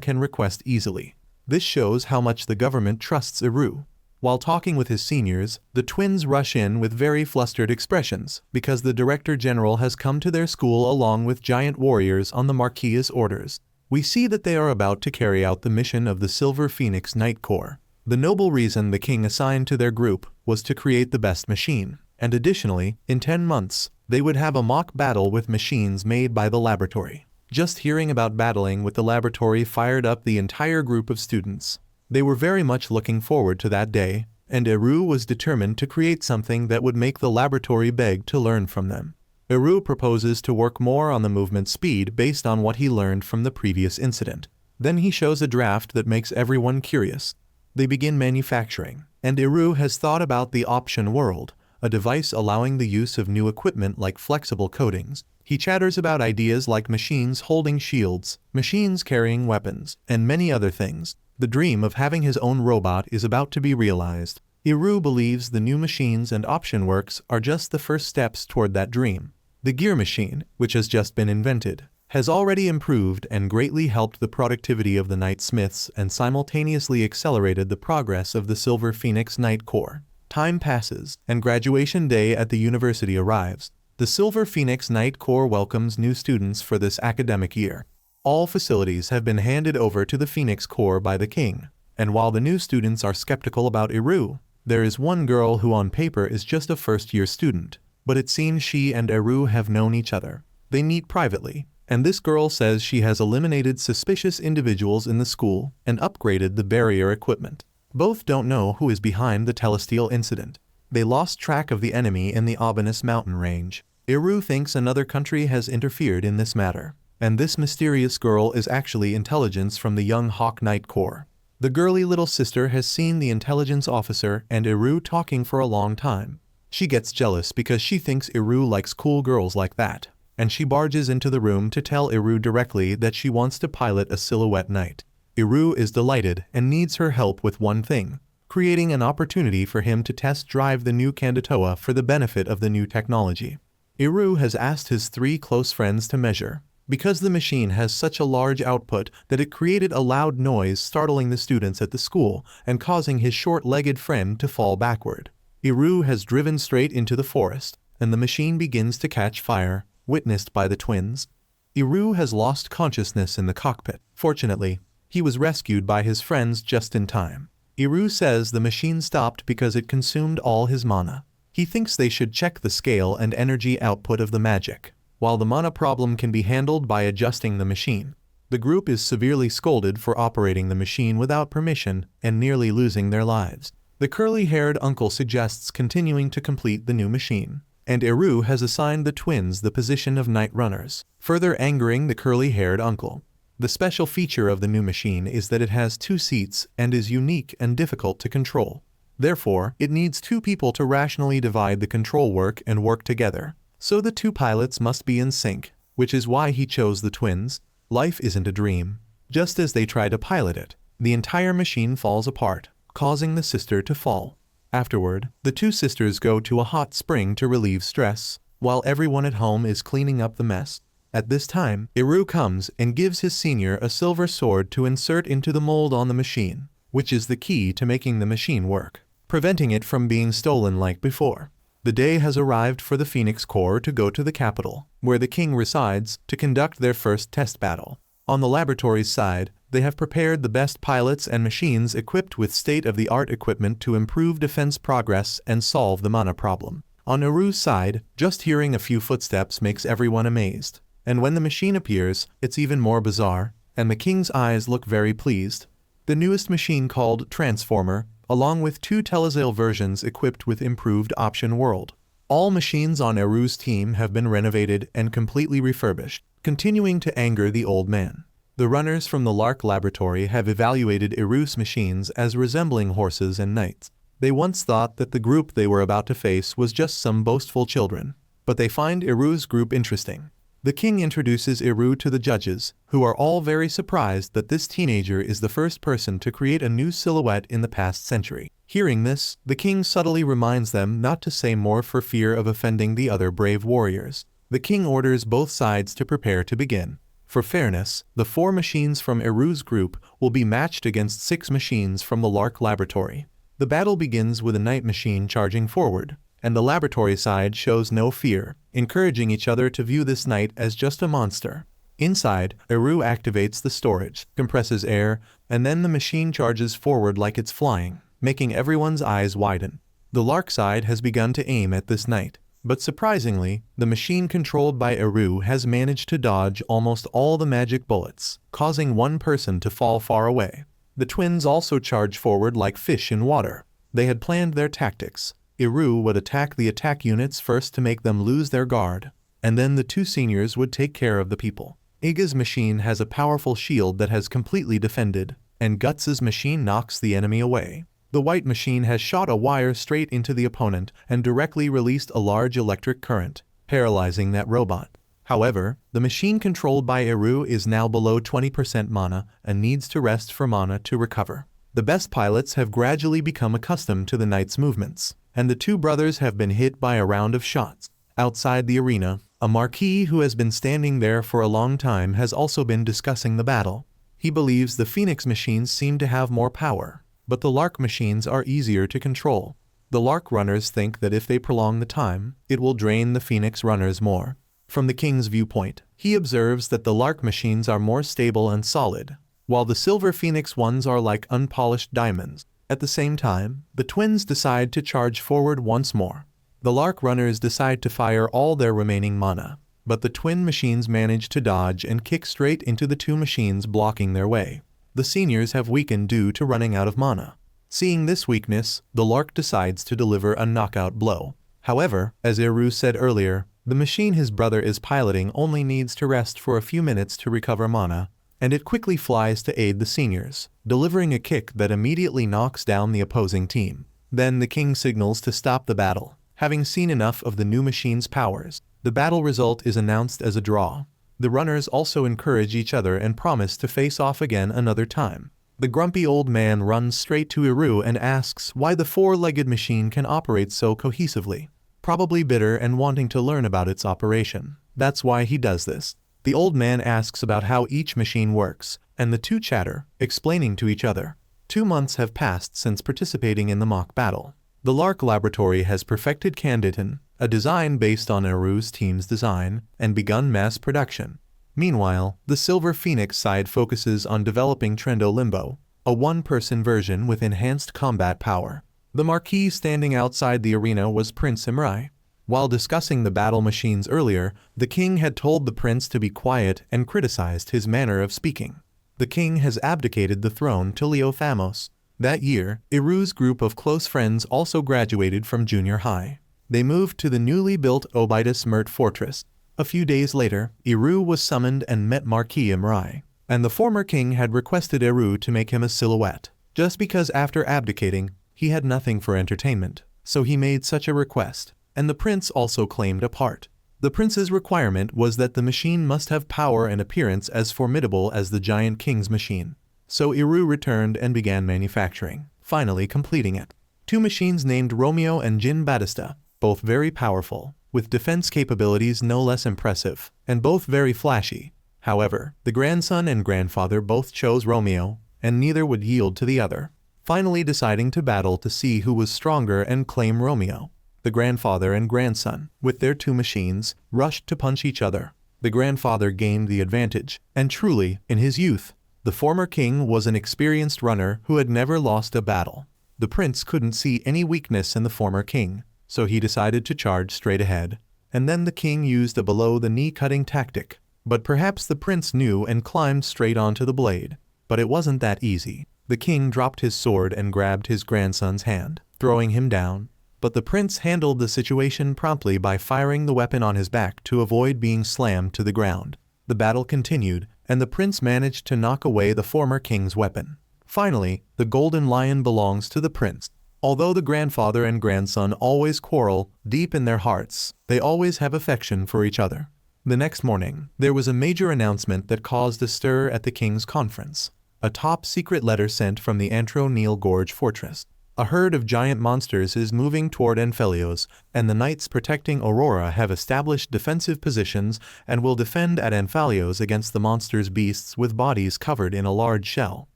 can request easily. This shows how much the government trusts Iru. While talking with his seniors, the twins rush in with very flustered expressions because the Director General has come to their school along with giant warriors on the Marquis's orders. We see that they are about to carry out the mission of the Silver Phoenix Knight Corps. The noble reason the king assigned to their group was to create the best machine, and additionally, in 10 months, they would have a mock battle with machines made by the laboratory. Just hearing about battling with the laboratory fired up the entire group of students. They were very much looking forward to that day, and Iru was determined to create something that would make the laboratory beg to learn from them. Iru proposes to work more on the movement speed based on what he learned from the previous incident. Then he shows a draft that makes everyone curious. They begin manufacturing, and Iru has thought about the option world, a device allowing the use of new equipment like flexible coatings. He chatters about ideas like machines holding shields, machines carrying weapons, and many other things. The dream of having his own robot is about to be realized. Iru believes the new machines and option works are just the first steps toward that dream. The gear machine, which has just been invented, has already improved and greatly helped the productivity of the Knight Smiths and simultaneously accelerated the progress of the Silver Phoenix Knight Corps. Time passes, and graduation day at the university arrives. The Silver Phoenix Knight Corps welcomes new students for this academic year. All facilities have been handed over to the Phoenix Corps by the king, and while the new students are skeptical about Iru, there is one girl who on paper is just a first-year student, but it seems she and Iru have known each other. They meet privately, and this girl says she has eliminated suspicious individuals in the school and upgraded the barrier equipment. Both don't know who is behind the Telestial incident. They lost track of the enemy in the ominous mountain range. Iru thinks another country has interfered in this matter, and this mysterious girl is actually intelligence from the young Hawk Knight Corps. The girly little sister has seen the intelligence officer and Iru talking for a long time. She gets jealous because she thinks Iru likes cool girls like that, and she barges into the room to tell Iru directly that she wants to pilot a silhouette knight. Iru is delighted and needs her help with one thing, creating an opportunity for him to test drive the new Kandatoa for the benefit of the new technology. Iru has asked his 3 close friends to measure, because the machine has such a large output that it created a loud noise startling the students at the school and causing his short-legged friend to fall backward. Iru has driven straight into the forest, and the machine begins to catch fire, witnessed by the twins. Iru has lost consciousness in the cockpit. Fortunately, he was rescued by his friends just in time. Iru says the machine stopped because it consumed all his mana. He thinks they should check the scale and energy output of the magic. While the mana problem can be handled by adjusting the machine, the group is severely scolded for operating the machine without permission and nearly losing their lives. The curly-haired uncle suggests continuing to complete the new machine, and Iru has assigned the twins the position of night runners, further angering the curly-haired uncle. The special feature of the new machine is that it has 2 seats and is unique and difficult to control. Therefore, it needs 2 people to rationally divide the control work and work together. So the 2 pilots must be in sync, which is why he chose the twins. Life isn't a dream. Just as they try to pilot it, the entire machine falls apart, causing the sister to fall. Afterward, the 2 sisters go to a hot spring to relieve stress, while everyone at home is cleaning up the mess. At this time, Iru comes and gives his senior a silver sword to insert into the mold on the machine, which is the key to making the machine work, preventing it from being stolen like before. The day has arrived for the Phoenix Corps to go to the capital, where the king resides, to conduct their first test battle. On the laboratory's side, they have prepared the best pilots and machines equipped with state-of-the-art equipment to improve defense progress and solve the mana problem. On Iru's side, just hearing a few footsteps makes everyone amazed. And when the machine appears, it's even more bizarre, and the king's eyes look very pleased. The newest machine called Transformer, along with 2 Telesale versions equipped with improved option world. All machines on Iru's team have been renovated and completely refurbished, continuing to anger the old man. The runners from the Lark Laboratory have evaluated Iru's machines as resembling horses and knights. They once thought that the group they were about to face was just some boastful children, but they find Iru's group interesting. The king introduces Iru to the judges, who are all very surprised that this teenager is the first person to create a new silhouette in the past century. Hearing this, the king subtly reminds them not to say more for fear of offending the other brave warriors. The king orders both sides to prepare to begin. For fairness, the 4 machines from Iru's group will be matched against 6 machines from the Lark laboratory. The battle begins with a night machine charging forward, and the laboratory side shows no fear, encouraging each other to view this knight as just a monster. Inside, Iru activates the storage, compresses air, and then the machine charges forward like it's flying, making everyone's eyes widen. The Lark side has begun to aim at this knight, but surprisingly, the machine controlled by Iru has managed to dodge almost all the magic bullets, causing one person to fall far away. The twins also charge forward like fish in water. They had planned their tactics. Iru would attack the attack units first to make them lose their guard, and then the 2 seniors would take care of the people. Iga's machine has a powerful shield that has completely defended, and Guts's machine knocks the enemy away. The white machine has shot a wire straight into the opponent and directly released a large electric current, paralyzing that robot. However, the machine controlled by Iru is now below 20% mana and needs to rest for mana to recover. The best pilots have gradually become accustomed to the knight's movements, and the 2 brothers have been hit by a round of shots. Outside the arena, a marquis who has been standing there for a long time has also been discussing the battle. He believes the Phoenix machines seem to have more power, but the Lark machines are easier to control. The Lark runners think that if they prolong the time, it will drain the Phoenix runners more. From the king's viewpoint, he observes that the Lark machines are more stable and solid, while the Silver Phoenix ones are like unpolished diamonds. At the same time, the twins decide to charge forward once more. The Lark runners decide to fire all their remaining mana, but the twin machines manage to dodge and kick straight into the 2 machines blocking their way. The seniors have weakened due to running out of mana. Seeing this weakness, the Lark decides to deliver a knockout blow. However, as Iru said earlier, the machine his brother is piloting only needs to rest for a few minutes to recover mana, and it quickly flies to aid the seniors, delivering a kick that immediately knocks down the opposing team. Then the king signals to stop the battle. Having seen enough of the new machine's powers, the battle result is announced as a draw. The runners also encourage each other and promise to face off again another time. The grumpy old man runs straight to Iru and asks why the 4-legged machine can operate so cohesively. Probably bitter and wanting to learn about its operation. That's why he does this. The old man asks about how each machine works, and the 2 chatter, explaining to each other. 2 months have passed since participating in the mock battle. The Lark Laboratory has perfected Canditon, a design based on Iru's team's design, and begun mass production. Meanwhile, the Silver Phoenix side focuses on developing Trendo Limbo, a 1-person version with enhanced combat power. The marquis standing outside the arena was Prince Imrai. While discussing the battle machines earlier, the king had told the prince to be quiet and criticized his manner of speaking. The king has abdicated the throne to Leo Thamos. That year, Iru's group of close friends also graduated from junior high. They moved to the newly built Obitus Mert Fortress. A few days later, Iru was summoned and met Marquis Imrai, and the former king had requested Iru to make him a silhouette. Just because after abdicating, he had nothing for entertainment, so he made such a request, and the prince also claimed a part. The prince's requirement was that the machine must have power and appearance as formidable as the giant king's machine. So Iru returned and began manufacturing, finally completing it. 2 machines named Romeo and Jin Batista, both very powerful, with defense capabilities no less impressive, and both very flashy. However, the grandson and grandfather both chose Romeo, and neither would yield to the other, finally deciding to battle to see who was stronger and claim Romeo. The grandfather and grandson, with their 2 machines, rushed to punch each other. The grandfather gained the advantage, and truly, in his youth, the former king was an experienced runner who had never lost a battle. The prince couldn't see any weakness in the former king, so he decided to charge straight ahead, and then the king used a below-the-knee cutting tactic. But perhaps the prince knew and climbed straight onto the blade. But it wasn't that easy. The king dropped his sword and grabbed his grandson's hand, throwing him down. But the prince handled the situation promptly by firing the weapon on his back to avoid being slammed to the ground. The battle continued, and the prince managed to knock away the former king's weapon. Finally, the golden lion belongs to the prince. Although the grandfather and grandson always quarrel, deep in their hearts, they always have affection for each other. The next morning, there was a major announcement that caused a stir at the king's conference. A top-secret letter sent from the Antro Nil Gorge fortress. A herd of giant monsters is moving toward Anfelios, and the knights protecting Aurora have established defensive positions and will defend at Anfelios against the monsters' beasts with bodies covered in a large shell.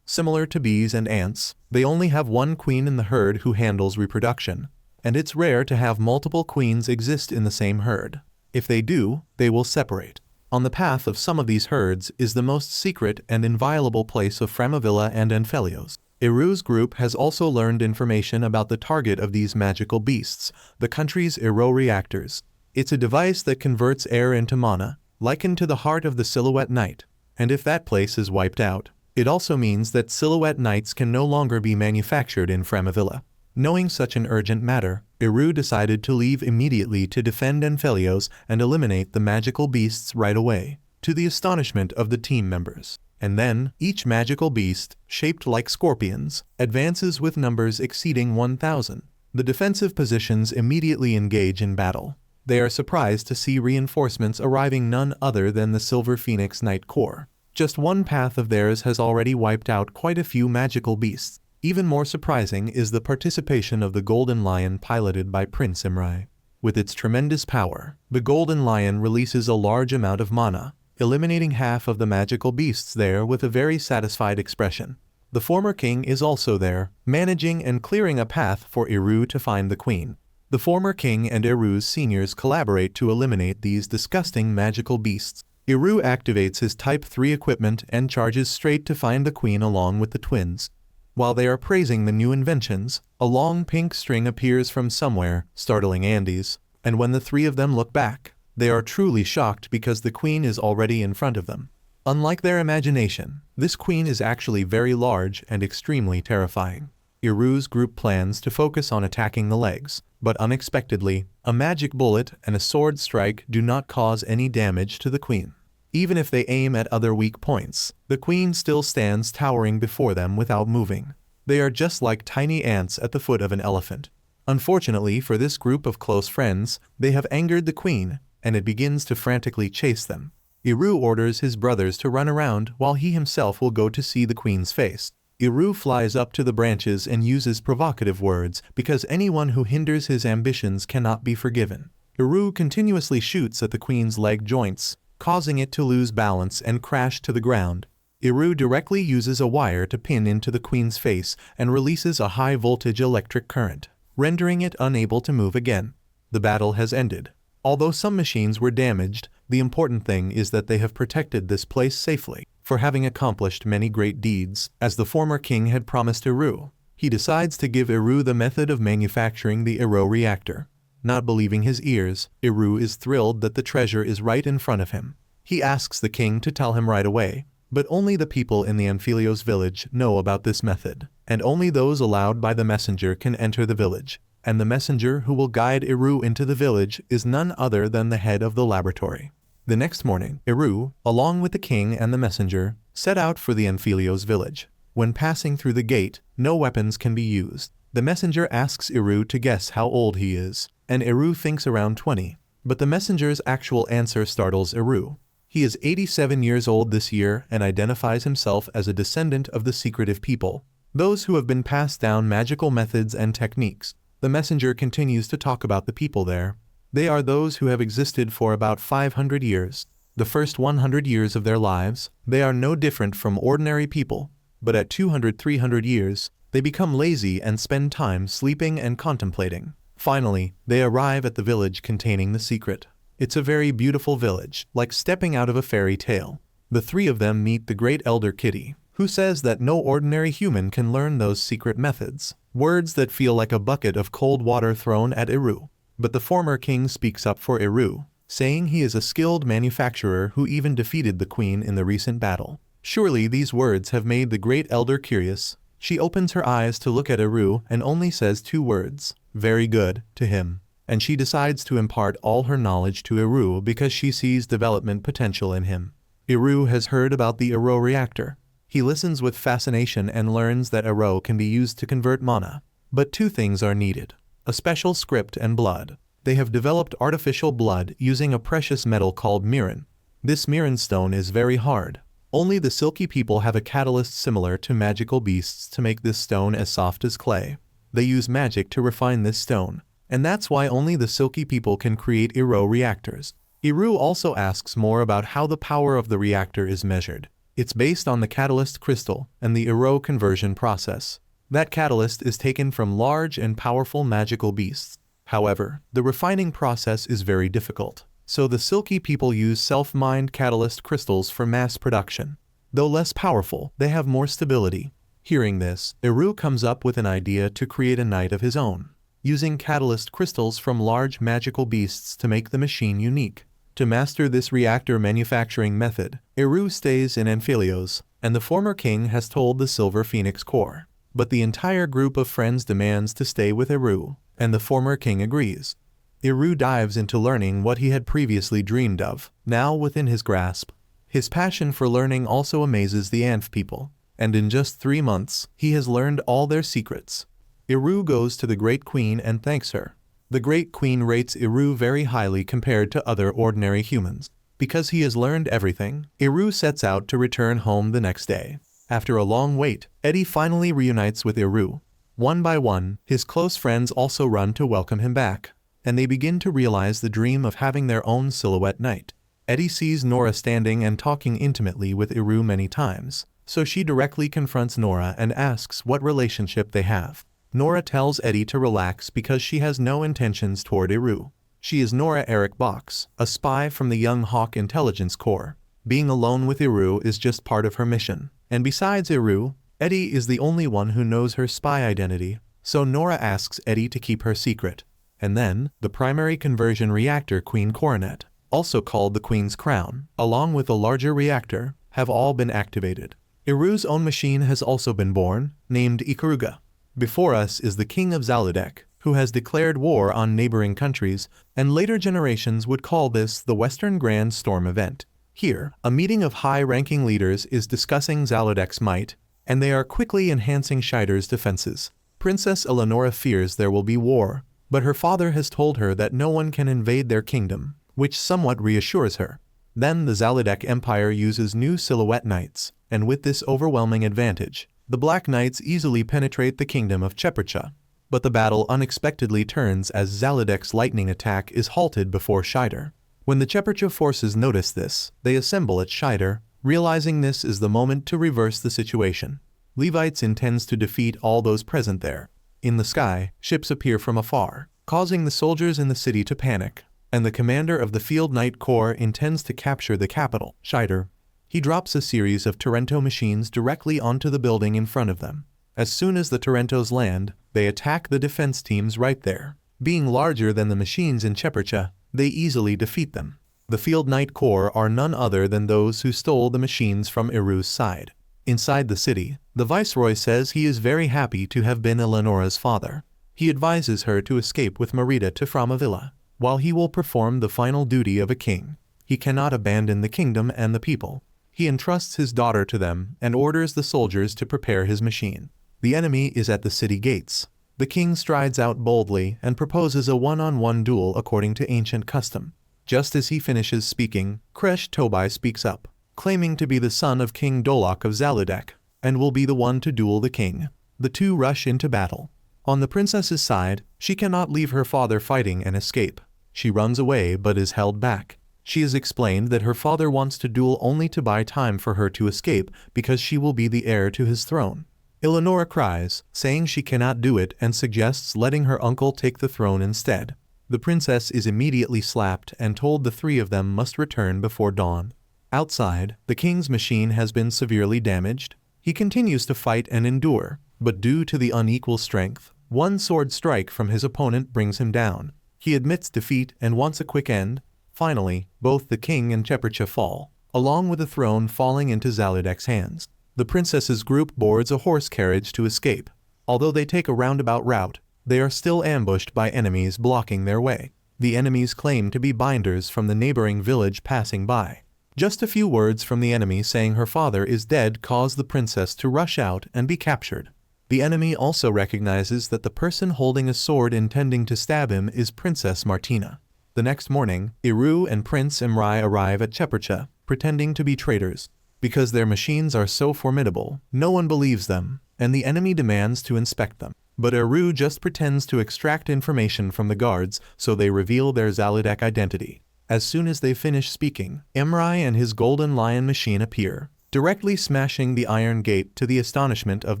Similar to bees and ants, they only have one queen in the herd who handles reproduction, and it's rare to have multiple queens exist in the same herd. If they do, they will separate. On the path of some of these herds is the most secret and inviolable place of Framavilla and Anfelios. Iru's group has also learned information about the target of these magical beasts, the country's reactors. It's a device that converts air into mana, likened to the heart of the Silhouette Knight. And if that place is wiped out, it also means that Silhouette Knights can no longer be manufactured in Framavilla. Knowing such an urgent matter, Iru decided to leave immediately to defend Anfelios and eliminate the magical beasts right away, to the astonishment of the team members. And then, each magical beast, shaped like scorpions, advances with numbers exceeding 1,000. The defensive positions immediately engage in battle. They are surprised to see reinforcements arriving none other than the Silver Phoenix Knight Corps. Just one path of theirs has already wiped out quite a few magical beasts. Even more surprising is the participation of the Golden Lion piloted by Prince Imrai. With its tremendous power, the Golden Lion releases a large amount of mana, eliminating half of the magical beasts there with a very satisfied expression. The former king is also there, managing and clearing a path for Iru to find the queen. The former king and Iru's seniors collaborate to eliminate these disgusting magical beasts. Iru activates his Type 3 equipment and charges straight to find the queen along with the twins. While they are praising the new inventions, a long pink string appears from somewhere, startling Andes, and when the three of them look back, they are truly shocked because the queen is already in front of them. Unlike their imagination, this queen is actually very large and extremely terrifying. Iru's group plans to focus on attacking the legs, but unexpectedly, a magic bullet and a sword strike do not cause any damage to the queen. Even if they aim at other weak points, the queen still stands towering before them without moving. They are just like tiny ants at the foot of an elephant. Unfortunately for this group of close friends, they have angered the queen, and it begins to frantically chase them. Iru orders his brothers to run around while he himself will go to see the queen's face. Iru flies up to the branches and uses provocative words because anyone who hinders his ambitions cannot be forgiven. Iru continuously shoots at the queen's leg joints, causing it to lose balance and crash to the ground. Iru directly uses a wire to pin into the queen's face and releases a high-voltage electric current, rendering it unable to move again. The battle has ended. Although some machines were damaged, the important thing is that they have protected this place safely. For having accomplished many great deeds, as the former king had promised Iru, he decides to give Iru the method of manufacturing the reactor. Not believing his ears, Iru is thrilled that the treasure is right in front of him. He asks the king to tell him right away, but only the people in the Anfelios village know about this method, and only those allowed by the messenger can enter the village. And the messenger who will guide Iru into the village is none other than the head of the laboratory. The next morning, Iru, along with the king and the messenger, set out for the Anfelios village. When passing through the gate, no weapons can be used. The messenger asks Iru to guess how old he is, and Iru thinks around 20. But the messenger's actual answer startles Iru. He is 87 years old this year and identifies himself as a descendant of the secretive people, those who have been passed down magical methods and techniques. The messenger continues to talk about the people there. They are those who have existed for about 500 years. The first 100 years of their lives, they are no different from ordinary people, but at 200-300 years, they become lazy and spend time sleeping and contemplating. Finally, they arrive at the village containing the secret. It's a very beautiful village, like stepping out of a fairy tale. The three of them meet the great elder Kitty, who says that no ordinary human can learn those secret methods. Words that feel like a bucket of cold water thrown at Iru. But the former king speaks up for Iru, saying he is a skilled manufacturer who even defeated the queen in the recent battle. Surely these words have made the great elder curious. She opens her eyes to look at Iru and only says 2 words, "Very good," to him. And she decides to impart all her knowledge to Iru because she sees development potential in him. Iru has heard about the reactor. He listens with fascination and learns that Aro can be used to convert mana. But 2 things are needed: a special script and blood. They have developed artificial blood using a precious metal called mirin. This mirin stone is very hard. Only the silky people have a catalyst similar to magical beasts to make this stone as soft as clay. They use magic to refine this stone, and that's why only the Silky people can create Iro reactors. Iru also asks more about how the power of the reactor is measured. It's based on the catalyst crystal and the Iro conversion process. That catalyst is taken from large and powerful magical beasts. However, the refining process is very difficult, so the Silky people use self-mined catalyst crystals for mass production. Though less powerful, they have more stability. Hearing this, Iru comes up with an idea to create a knight of his own, using catalyst crystals from large magical beasts to make the machine unique. To master this reactor manufacturing method, Iru stays in Amphilios, and the former king has told the Silver Phoenix Corps. But the entire group of friends demands to stay with Iru, and the former king agrees. Iru dives into learning what he had previously dreamed of, now within his grasp. His passion for learning also amazes the Amph people, and in just 3 months, he has learned all their secrets. Iru goes to the Great Queen and thanks her. The Great Queen rates Iru very highly compared to other ordinary humans. Because he has learned everything, Iru sets out to return home the next day. After a long wait, Eddie finally reunites with Iru. One by one, his close friends also run to welcome him back, and they begin to realize the dream of having their own silhouette knight. Eddie sees Nora standing and talking intimately with Iru many times, so she directly confronts Nora and asks what relationship they have. Nora tells Eddie to relax because she has no intentions toward Iru. She is Nora Eric Box, a spy from the Young Hawk Intelligence Corps. Being alone with Iru is just part of her mission. And besides Iru, Eddie is the only one who knows her spy identity, so Nora asks Eddie to keep her secret. And then, the primary conversion reactor Queen Coronet, also called the Queen's Crown, along with a larger reactor, have all been activated. Iru's own machine has also been born, named Ikaruga. Before us is the King of Zaludek, who has declared war on neighboring countries, and later generations would call this the Western Grand Storm event. Here, a meeting of high-ranking leaders is discussing Zaludek's might, and they are quickly enhancing Scheider's defenses. Princess Eleonora fears there will be war, but her father has told her that no one can invade their kingdom, which somewhat reassures her. Then the Zaludek Empire uses new silhouette knights, and with this overwhelming advantage, the Black Knights easily penetrate the kingdom of Chepercha. But the battle unexpectedly turns as Zaludek's lightning attack is halted before Scheider. When the Chepercha forces notice this, they assemble at Scheider, realizing this is the moment to reverse the situation. Levites intends to defeat all those present there. In the sky, ships appear from afar, causing the soldiers in the city to panic, and the commander of the Field Knight Corps intends to capture the capital, Scheider. He drops a series of Torrento machines directly onto the building in front of them. As soon as the Torrentos land, they attack the defense teams right there. Being larger than the machines in Chepercha, they easily defeat them. The Field Knight Corps are none other than those who stole the machines from Iru's side. Inside the city, the Viceroy says he is very happy to have been Eleonora's father. He advises her to escape with Merida to Framavilla. While he will perform the final duty of a king, he cannot abandon the kingdom and the people. He entrusts his daughter to them and orders the soldiers to prepare his machine. The enemy is at the city gates. The king strides out boldly and proposes a one-on-one duel according to ancient custom. Just as he finishes speaking, Kresh Tobai speaks up, claiming to be the son of King Dolok of Zaludek, and will be the one to duel the king. The two rush into battle. On the princess's side, she cannot leave her father fighting and escape. She runs away but is held back. She has explained that her father wants to duel only to buy time for her to escape because she will be the heir to his throne. Eleonora cries, saying she cannot do it and suggests letting her uncle take the throne instead. The princess is immediately slapped and told the three of them must return before dawn. Outside, the king's machine has been severely damaged. He continues to fight and endure, but due to the unequal strength, one sword strike from his opponent brings him down. He admits defeat and wants a quick end. Finally, both the king and Chepercha fall, along with the throne falling into Zaludek's hands. The princess's group boards a horse carriage to escape. Although they take a roundabout route, they are still ambushed by enemies blocking their way. The enemies claim to be binders from the neighboring village passing by. Just a few words from the enemy saying her father is dead cause the princess to rush out and be captured. The enemy also recognizes that the person holding a sword intending to stab him is Princess Martina. The next morning, Iru and Prince Imrai arrive at Chepercha, pretending to be traitors. Because their machines are so formidable, no one believes them, and the enemy demands to inspect them. But Eru just pretends to extract information from the guards, so they reveal their Zaludek identity. As soon as they finish speaking, Emrai and his Golden Lion machine appear, directly smashing the iron gate to the astonishment of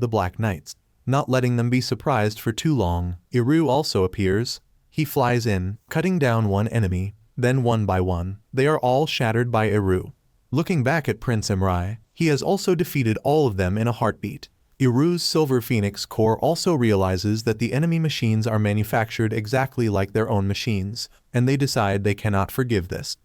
the Black Knights. Not letting them be surprised for too long, Eru also appears. He flies in, cutting down one enemy, then one by one, they are all shattered by Eru. Looking back at Prince Emrai, he has also defeated all of them in a heartbeat. Eru's Silver Phoenix Corps also realizes that the enemy machines are manufactured exactly like their own machines, and they decide they cannot forgive this.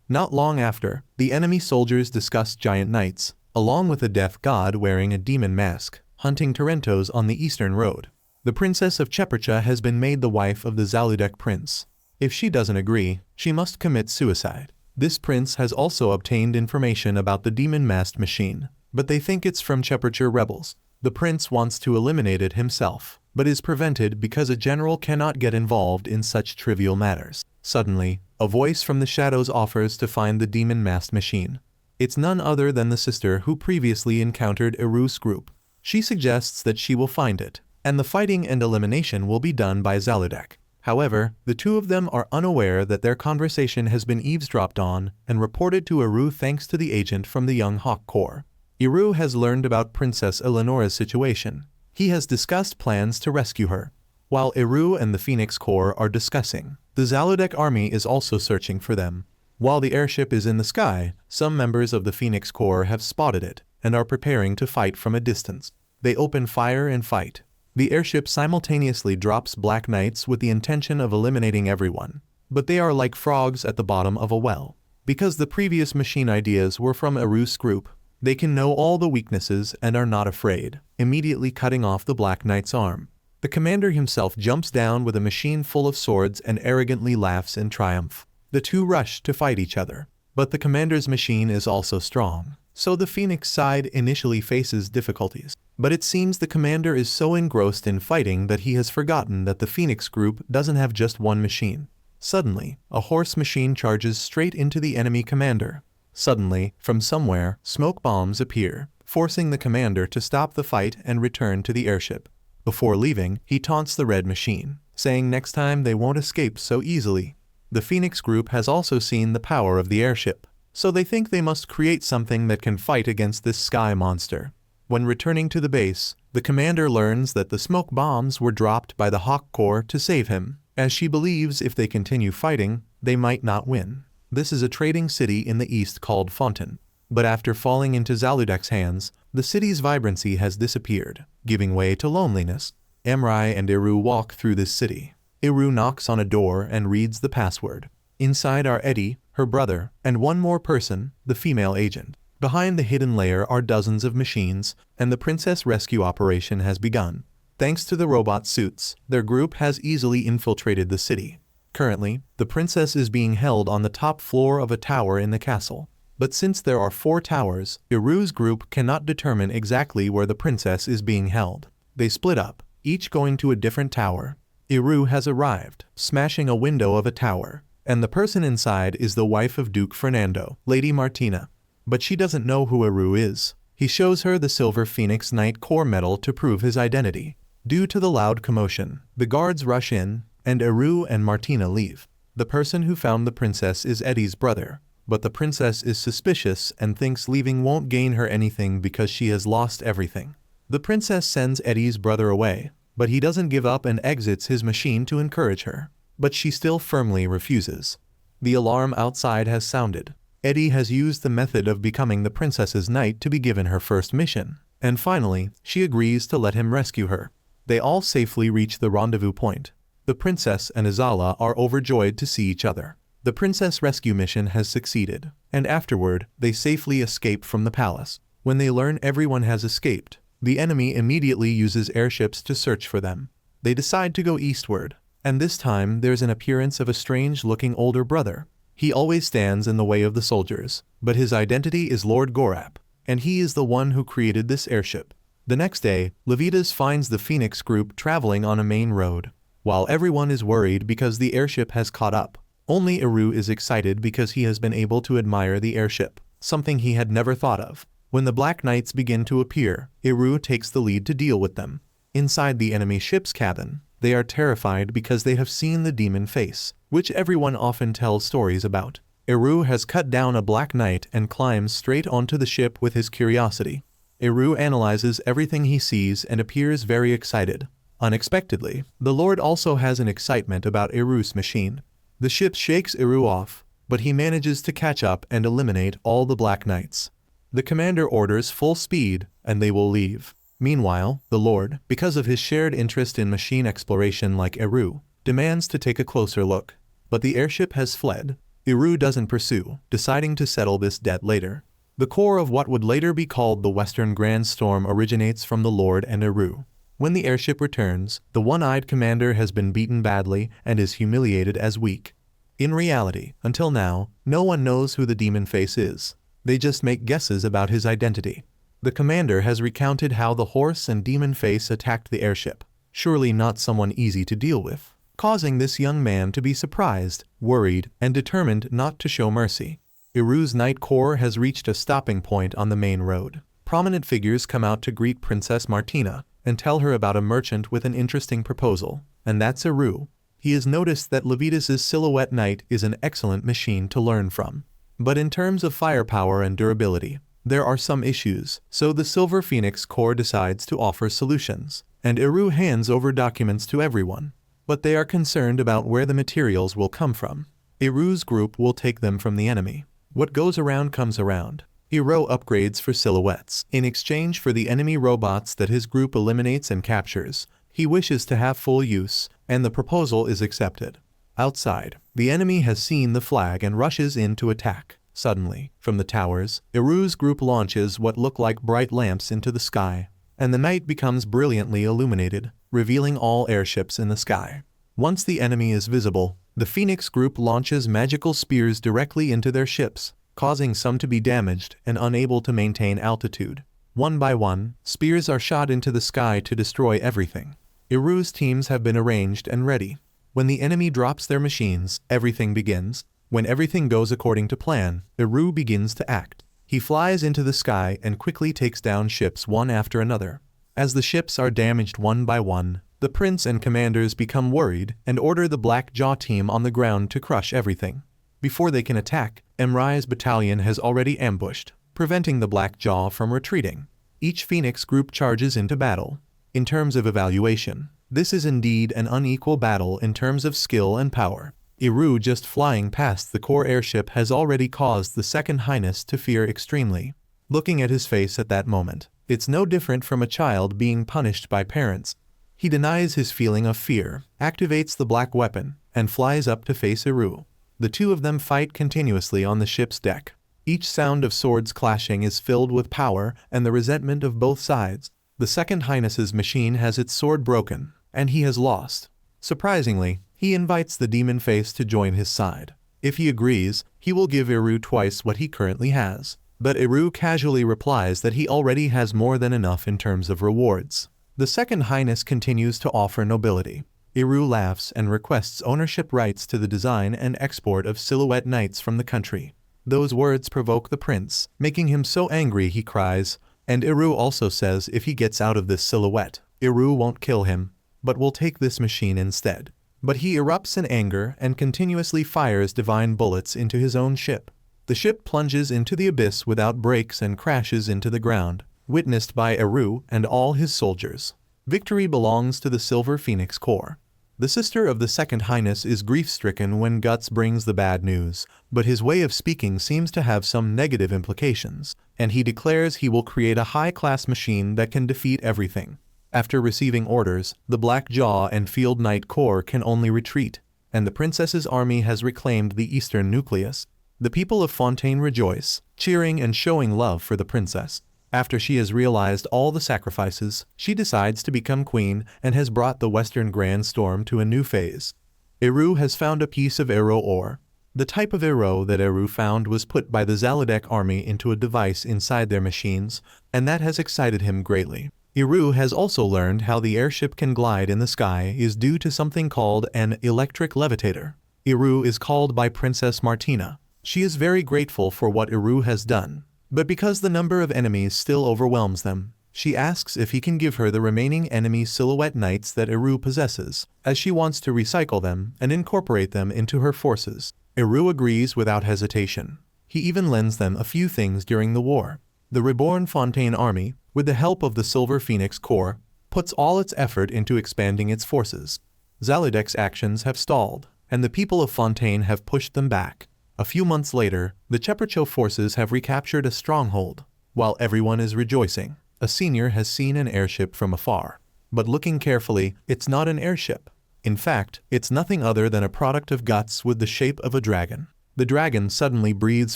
Not long after, the enemy soldiers discuss giant knights, along with a death god wearing a demon mask, hunting Tarentos on the eastern road. The Princess of Chepercha has been made the wife of the Zaludek prince. If she doesn't agree, she must commit suicide. This prince has also obtained information about the demon-masked machine, but they think it's from Chepercha rebels. The prince wants to eliminate it himself, but is prevented because a general cannot get involved in such trivial matters. Suddenly, a voice from the shadows offers to find the demon-masked machine. It's none other than the sister who previously encountered Eru's group. She suggests that she will find it, and the fighting and elimination will be done by Zaludek. However, the two of them are unaware that their conversation has been eavesdropped on and reported to Eru thanks to the agent from the Young Hawk Corps. Eru has learned about Princess Eleonora's situation. He has discussed plans to rescue her. While Eru and the Phoenix Corps are discussing, the Zaludek army is also searching for them. While the airship is in the sky, some members of the Phoenix Corps have spotted it and are preparing to fight from a distance. They open fire and fight. The airship simultaneously drops Black Knights with the intention of eliminating everyone, but they are like frogs at the bottom of a well. Because the previous machine ideas were from Eru's group, they can know all the weaknesses and are not afraid, immediately cutting off the Black Knight's arm. The commander himself jumps down with a machine full of swords and arrogantly laughs in triumph. The two rush to fight each other, but the commander's machine is also strong, so the Phoenix side initially faces difficulties. But it seems the commander is so engrossed in fighting that he has forgotten that the Phoenix group doesn't have just one machine. Suddenly, a horse machine charges straight into the enemy commander. Suddenly, from somewhere, smoke bombs appear, forcing the commander to stop the fight and return to the airship. Before leaving, he taunts the red machine, saying next time they won't escape so easily. The Phoenix group has also seen the power of the airship, so they think they must create something that can fight against this sky monster. When returning to the base, the commander learns that the smoke bombs were dropped by the Hawk Corps to save him, as she believes if they continue fighting, they might not win. This is a trading city in the east called Fontaine. But after falling into Zaludek's hands, the city's vibrancy has disappeared, giving way to loneliness. Emrai and Eru walk through this city. Eru knocks on a door and reads the password. Inside are Eddie, her brother, and one more person, the female agent. Behind the hidden layer are dozens of machines, and the princess rescue operation has begun. Thanks to the robot suits, their group has easily infiltrated the city. Currently, the princess is being held on the top floor of a tower in the castle. But since there are 4 towers, Eru's group cannot determine exactly where the princess is being held. They split up, each going to a different tower. Eru has arrived, smashing a window of a tower, and the person inside is the wife of Duke Fernando, Lady Martina. But she doesn't know who Eru is. He shows her the Silver Phoenix Knight Corps medal to prove his identity. Due to the loud commotion, the guards rush in, and Eru and Martina leave. The person who found the princess is Eddie's brother, but the princess is suspicious and thinks leaving won't gain her anything because she has lost everything. The princess sends Eddie's brother away, but he doesn't give up and exits his machine to encourage her. But she still firmly refuses. The alarm outside has sounded. Eddie has used the method of becoming the princess's knight to be given her first mission, and finally, she agrees to let him rescue her. They all safely reach the rendezvous point. The princess and Azala are overjoyed to see each other. The princess rescue mission has succeeded, and afterward, they safely escape from the palace. When they learn everyone has escaped, the enemy immediately uses airships to search for them. They decide to go eastward, and this time there's an appearance of a strange-looking older brother. He always stands in the way of the soldiers, but his identity is Lord Gorap, and he is the one who created this airship. The next day, Levitas finds the Phoenix group traveling on a main road. While everyone is worried because the airship has caught up, only Eru is excited because he has been able to admire the airship, something he had never thought of. When the Black Knights begin to appear, Eru takes the lead to deal with them. Inside the enemy ship's cabin, they are terrified because they have seen the demon face, which everyone often tells stories about. Eru has cut down a Black Knight and climbs straight onto the ship with his curiosity. Eru analyzes everything he sees and appears very excited. Unexpectedly, the Lord also has an excitement about Eru's machine. The ship shakes Eru off, but he manages to catch up and eliminate all the Black Knights. The commander orders full speed, and they will leave. Meanwhile, the Lord, because of his shared interest in machine exploration like Eru, demands to take a closer look. But the airship has fled. Eru doesn't pursue, deciding to settle this debt later. The core of what would later be called the Western Grand Storm originates from the Lord and Eru. When the airship returns, the one-eyed commander has been beaten badly and is humiliated as weak. In reality, until now, no one knows who the demon face is. They just make guesses about his identity. The commander has recounted how the horse and demon face attacked the airship, surely not someone easy to deal with, causing this young man to be surprised, worried, and determined not to show mercy. Eru's Night Corps has reached a stopping point on the main road. Prominent figures come out to greet Princess Martina and tell her about a merchant with an interesting proposal, and that's Eru. He has noticed that Levitus's Silhouette Knight is an excellent machine to learn from. But in terms of firepower and durability, there are some issues, so the Silver Phoenix Corps decides to offer solutions, and Eru hands over documents to everyone. But they are concerned about where the materials will come from. Eru's group will take them from the enemy. What goes around comes around. Eru upgrades for silhouettes. In exchange for the enemy robots that his group eliminates and captures, he wishes to have full use, and the proposal is accepted. Outside, the enemy has seen the flag and rushes in to attack. Suddenly, from the towers, Eru's group launches what look like bright lamps into the sky, and the night becomes brilliantly illuminated, revealing all airships in the sky. Once the enemy is visible, the Phoenix group launches magical spears directly into their ships, causing some to be damaged and unable to maintain altitude. One by one, spears are shot into the sky to destroy everything. Eru's teams have been arranged and ready. When the enemy drops their machines, everything begins. When everything goes according to plan, Eru begins to act. He flies into the sky and quickly takes down ships one after another. As the ships are damaged one by one, the prince and commanders become worried and order the Black Jaw team on the ground to crush everything. Before they can attack, Emrai's battalion has already ambushed, preventing the Black Jaw from retreating. Each Phoenix group charges into battle. In terms of evaluation, this is indeed an unequal battle in terms of skill and power. Eru just flying past the core airship has already caused the Second Highness to fear extremely. Looking at his face at that moment, it's no different from a child being punished by parents. He denies his feeling of fear, activates the black weapon, and flies up to face Eru. The two of them fight continuously on the ship's deck. Each sound of swords clashing is filled with power and the resentment of both sides. The Second Highness's machine has its sword broken, and he has lost. Surprisingly, he invites the demon face to join his side. If he agrees, he will give Eru twice what he currently has. But Eru casually replies that he already has more than enough in terms of rewards. The Second Highness continues to offer nobility. Eru laughs and requests ownership rights to the design and export of Silhouette Knights from the country. Those words provoke the prince, making him so angry he cries, and Eru also says if he gets out of this silhouette, Eru won't kill him, but will take this machine instead. But he erupts in anger and continuously fires divine bullets into his own ship. The ship plunges into the abyss without brakes and crashes into the ground, witnessed by Eru and all his soldiers. Victory belongs to the Silver Phoenix Corps. The sister of the Second Highness is grief-stricken when Guts brings the bad news, but his way of speaking seems to have some negative implications, and he declares he will create a high-class machine that can defeat everything. After receiving orders, the Black Jaw and Field Knight Corps can only retreat, and the princess's army has reclaimed the eastern nucleus. The people of Fontaine rejoice, cheering and showing love for the princess. After she has realized all the sacrifices, she decides to become queen and has brought the Western Grand Storm to a new phase. Eru has found a piece of Aero ore. The type of Aero that Eru found was put by the Zalodek army into a device inside their machines, and that has excited him greatly. Eru has also learned how the airship can glide in the sky is due to something called an electric levitator. Eru is called by Princess Martina. She is very grateful for what Eru has done, but because the number of enemies still overwhelms them, She asks if he can give her the remaining enemy silhouette knights that Iru possesses, as she wants to recycle them and incorporate them into her forces. Iru agrees without hesitation. He even lends them a few things during the war. The Reborn Fontaine army, with the help of the Silver Phoenix Corps, puts all its effort into expanding its forces. Zaludek's actions have stalled, and the people of Fontaine have pushed them back. A few months later, the Chepracho forces have recaptured a stronghold. While everyone is rejoicing, a senior has seen an airship from afar. But looking carefully, it's not an airship. In fact, it's nothing other than a product of guts with the shape of a dragon. The dragon suddenly breathes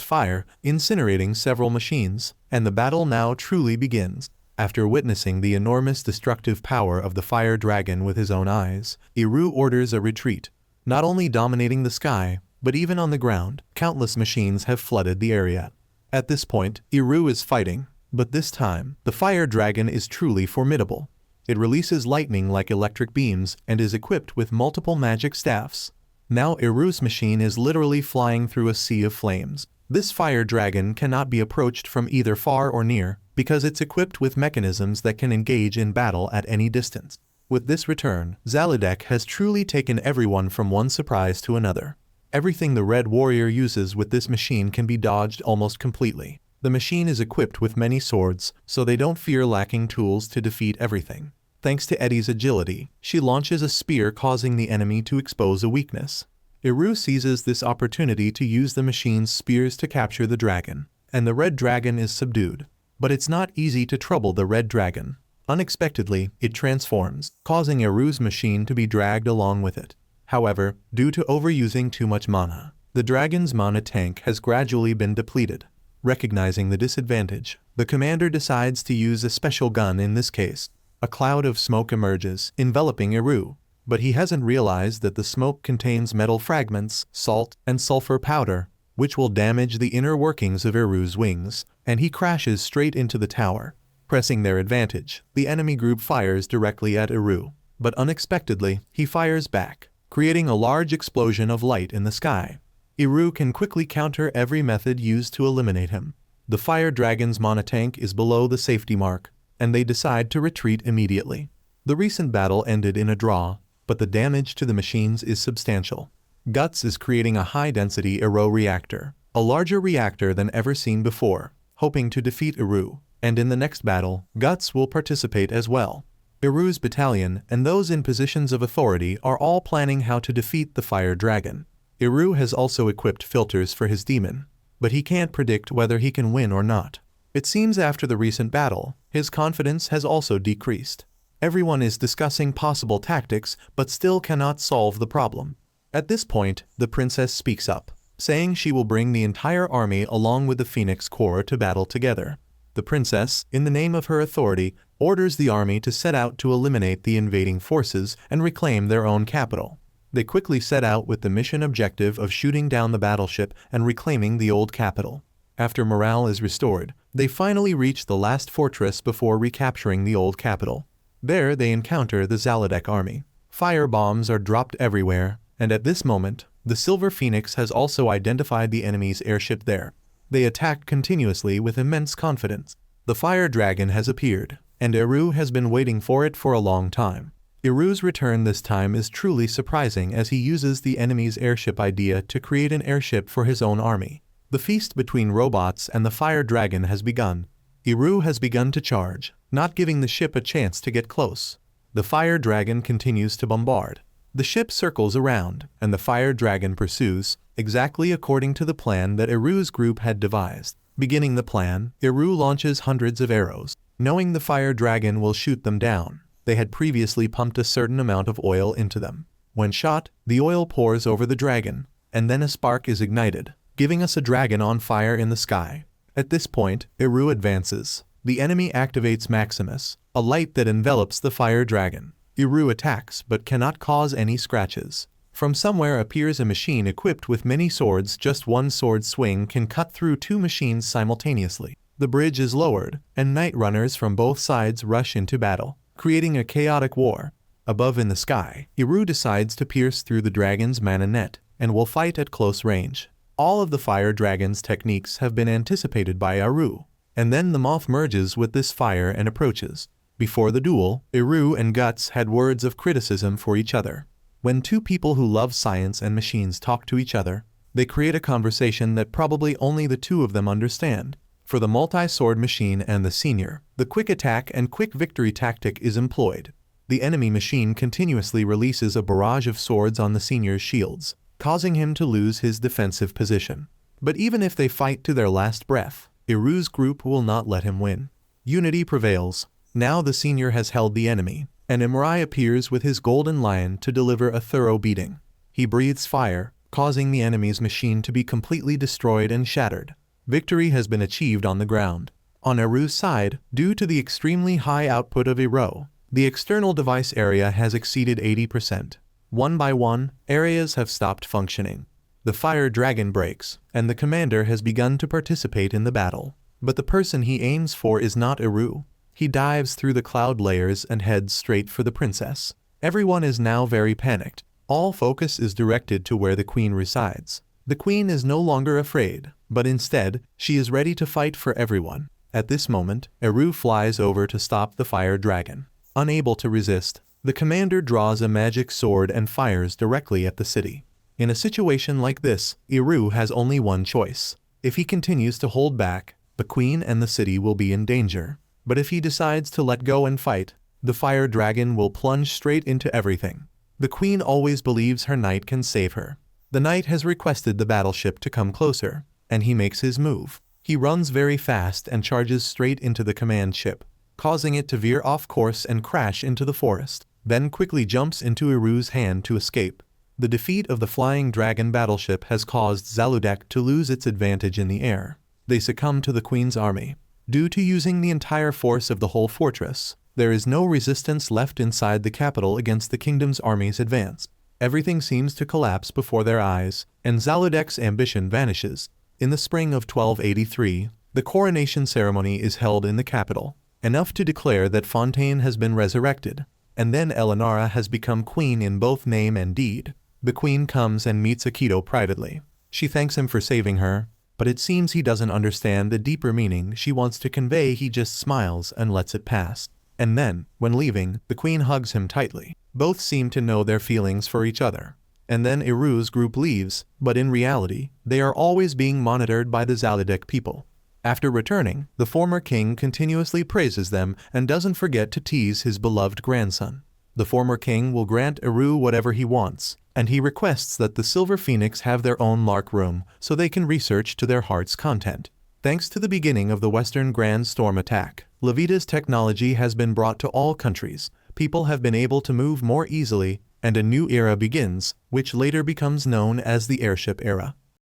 fire, incinerating several machines, and the battle now truly begins. After witnessing the enormous destructive power of the fire dragon with his own eyes, Iru orders a retreat. Not only dominating the sky, but even on the ground, countless machines have flooded the area. At this point, Iru is fighting, but this time, the fire dragon is truly formidable. It releases lightning like electric beams and is equipped with multiple magic staffs. Now Iru's machine is literally flying through a sea of flames. This fire dragon cannot be approached from either far or near, because it's equipped with mechanisms that can engage in battle at any distance. With this return, Zaludek has truly taken everyone from one surprise to another. Everything the Red Warrior uses with this machine can be dodged almost completely. The machine is equipped with many swords, so they don't fear lacking tools to defeat everything. Thanks to Eddie's agility, she launches a spear, causing the enemy to expose a weakness. Iru seizes this opportunity to use the machine's spears to capture the dragon, and the red dragon is subdued. But it's not easy to trouble the red dragon. Unexpectedly, it transforms, causing Iru's machine to be dragged along with it. However, due to overusing too much mana, the dragon's mana tank has gradually been depleted. Recognizing the disadvantage, the commander decides to use a special gun in this case. A cloud of smoke emerges, enveloping Iru, but he hasn't realized that the smoke contains metal fragments, salt, and sulfur powder, which will damage the inner workings of Iru's wings, and he crashes straight into the tower. Pressing their advantage, the enemy group fires directly at Iru, but unexpectedly, he fires back, creating a large explosion of light in the sky. Iru can quickly counter every method used to eliminate him. The fire dragon's mana tank is below the safety mark, and they decide to retreat immediately. The recent battle ended in a draw, but the damage to the machines is substantial. Guts is creating a high-density Aero reactor, a larger reactor than ever seen before, hoping to defeat Iru, and in the next battle, Guts will participate as well. Iru's battalion and those in positions of authority are all planning how to defeat the fire dragon. Iru has also equipped filters for his demon, but he can't predict whether he can win or not. It seems after the recent battle, his confidence has also decreased. Everyone is discussing possible tactics, but still cannot solve the problem. At this point, the princess speaks up, saying she will bring the entire army along with the Phoenix Corps to battle together. The princess, in the name of her authority, orders the army to set out to eliminate the invading forces and reclaim their own capital. They quickly set out with the mission objective of shooting down the battleship and reclaiming the old capital. After morale is restored, they finally reach the last fortress before recapturing the old capital. There they encounter the Zaludek army. Fire bombs are dropped everywhere, and at this moment, the Silver Phoenix has also identified the enemy's airship there. They attack continuously with immense confidence. The fire dragon has appeared, and Iru has been waiting for it for a long time. Iru's return this time is truly surprising, as he uses the enemy's airship idea to create an airship for his own army. The feast between robots and the fire dragon has begun. Iru has begun to charge, not giving the ship a chance to get close. The fire dragon continues to bombard. The ship circles around, and the fire dragon pursues, exactly according to the plan that Iru's group had devised. Beginning the plan, Iru launches hundreds of arrows. Knowing the fire dragon will shoot them down, they had previously pumped a certain amount of oil into them. When shot, the oil pours over the dragon, and then a spark is ignited, giving us a dragon on fire in the sky. At this point, Iru advances. The enemy activates Maximus, a light that envelops the fire dragon. Iru attacks but cannot cause any scratches. From somewhere appears a machine equipped with many swords. Just one sword swing can cut through two machines simultaneously. The bridge is lowered, and night runners from both sides rush into battle, creating a chaotic war. Above in the sky, Iru decides to pierce through the dragon's mana net, and will fight at close range. All of the fire dragon's techniques have been anticipated by Iru. And then the moth merges with this fire and approaches. Before the duel, Iru and Guts had words of criticism for each other. When two people who love science and machines talk to each other, they create a conversation that probably only the two of them understand. For the multi-sword machine and the senior, the quick attack and quick victory tactic is employed. The enemy machine continuously releases a barrage of swords on the senior's shields, causing him to lose his defensive position. But even if they fight to their last breath, Iru's group will not let him win. Unity prevails. Now the senior has held the enemy, and Imrai appears with his golden lion to deliver a thorough beating. He breathes fire, causing the enemy's machine to be completely destroyed and shattered. Victory has been achieved on the ground. On Iru's side, due to the extremely high output of Iru, the external device area has exceeded 80%. One by one, areas have stopped functioning. The fire dragon breaks, and the commander has begun to participate in the battle. But the person he aims for is not Iru. He dives through the cloud layers and heads straight for the princess. Everyone is now very panicked. All focus is directed to where the queen resides. The queen is no longer afraid, but instead, she is ready to fight for everyone. At this moment, Iru flies over to stop the fire dragon. Unable to resist, the commander draws a magic sword and fires directly at the city. In a situation like this, Iru has only one choice. If he continues to hold back, the queen and the city will be in danger. But if he decides to let go and fight, the fire dragon will plunge straight into everything. The queen always believes her knight can save her. The knight has requested the battleship to come closer, and he makes his move. He runs very fast and charges straight into the command ship, causing it to veer off course and crash into the forest, then quickly jumps into Iru's hand to escape. The defeat of the flying dragon battleship has caused Zaludek to lose its advantage in the air. They succumb to the queen's army. Due to using the entire force of the whole fortress, there is no resistance left inside the capital against the kingdom's army's advance. Everything seems to collapse before their eyes, and Zaludek's ambition vanishes. In the spring of 1283, the coronation ceremony is held in the capital, enough to declare that Fontaine has been resurrected, and then Elenara has become queen in both name and deed. The queen comes and meets Akito privately. She thanks him for saving her, but it seems he doesn't understand the deeper meaning she wants to convey. He just smiles and lets it pass. And then, when leaving, the queen hugs him tightly. Both seem to know their feelings for each other. And then Iru's group leaves, but in reality, they are always being monitored by the Zaludek people. After returning, the former king continuously praises them and doesn't forget to tease his beloved grandson. The former king will grant Iru whatever he wants, and he requests that the Silver Phoenix have their own Lark Room so they can research to their heart's content. Thanks to the beginning of the Western Grand Storm attack, Levita's technology has been brought to all countries. People have been able to move more easily, and a new era begins, which later becomes known as the airship era.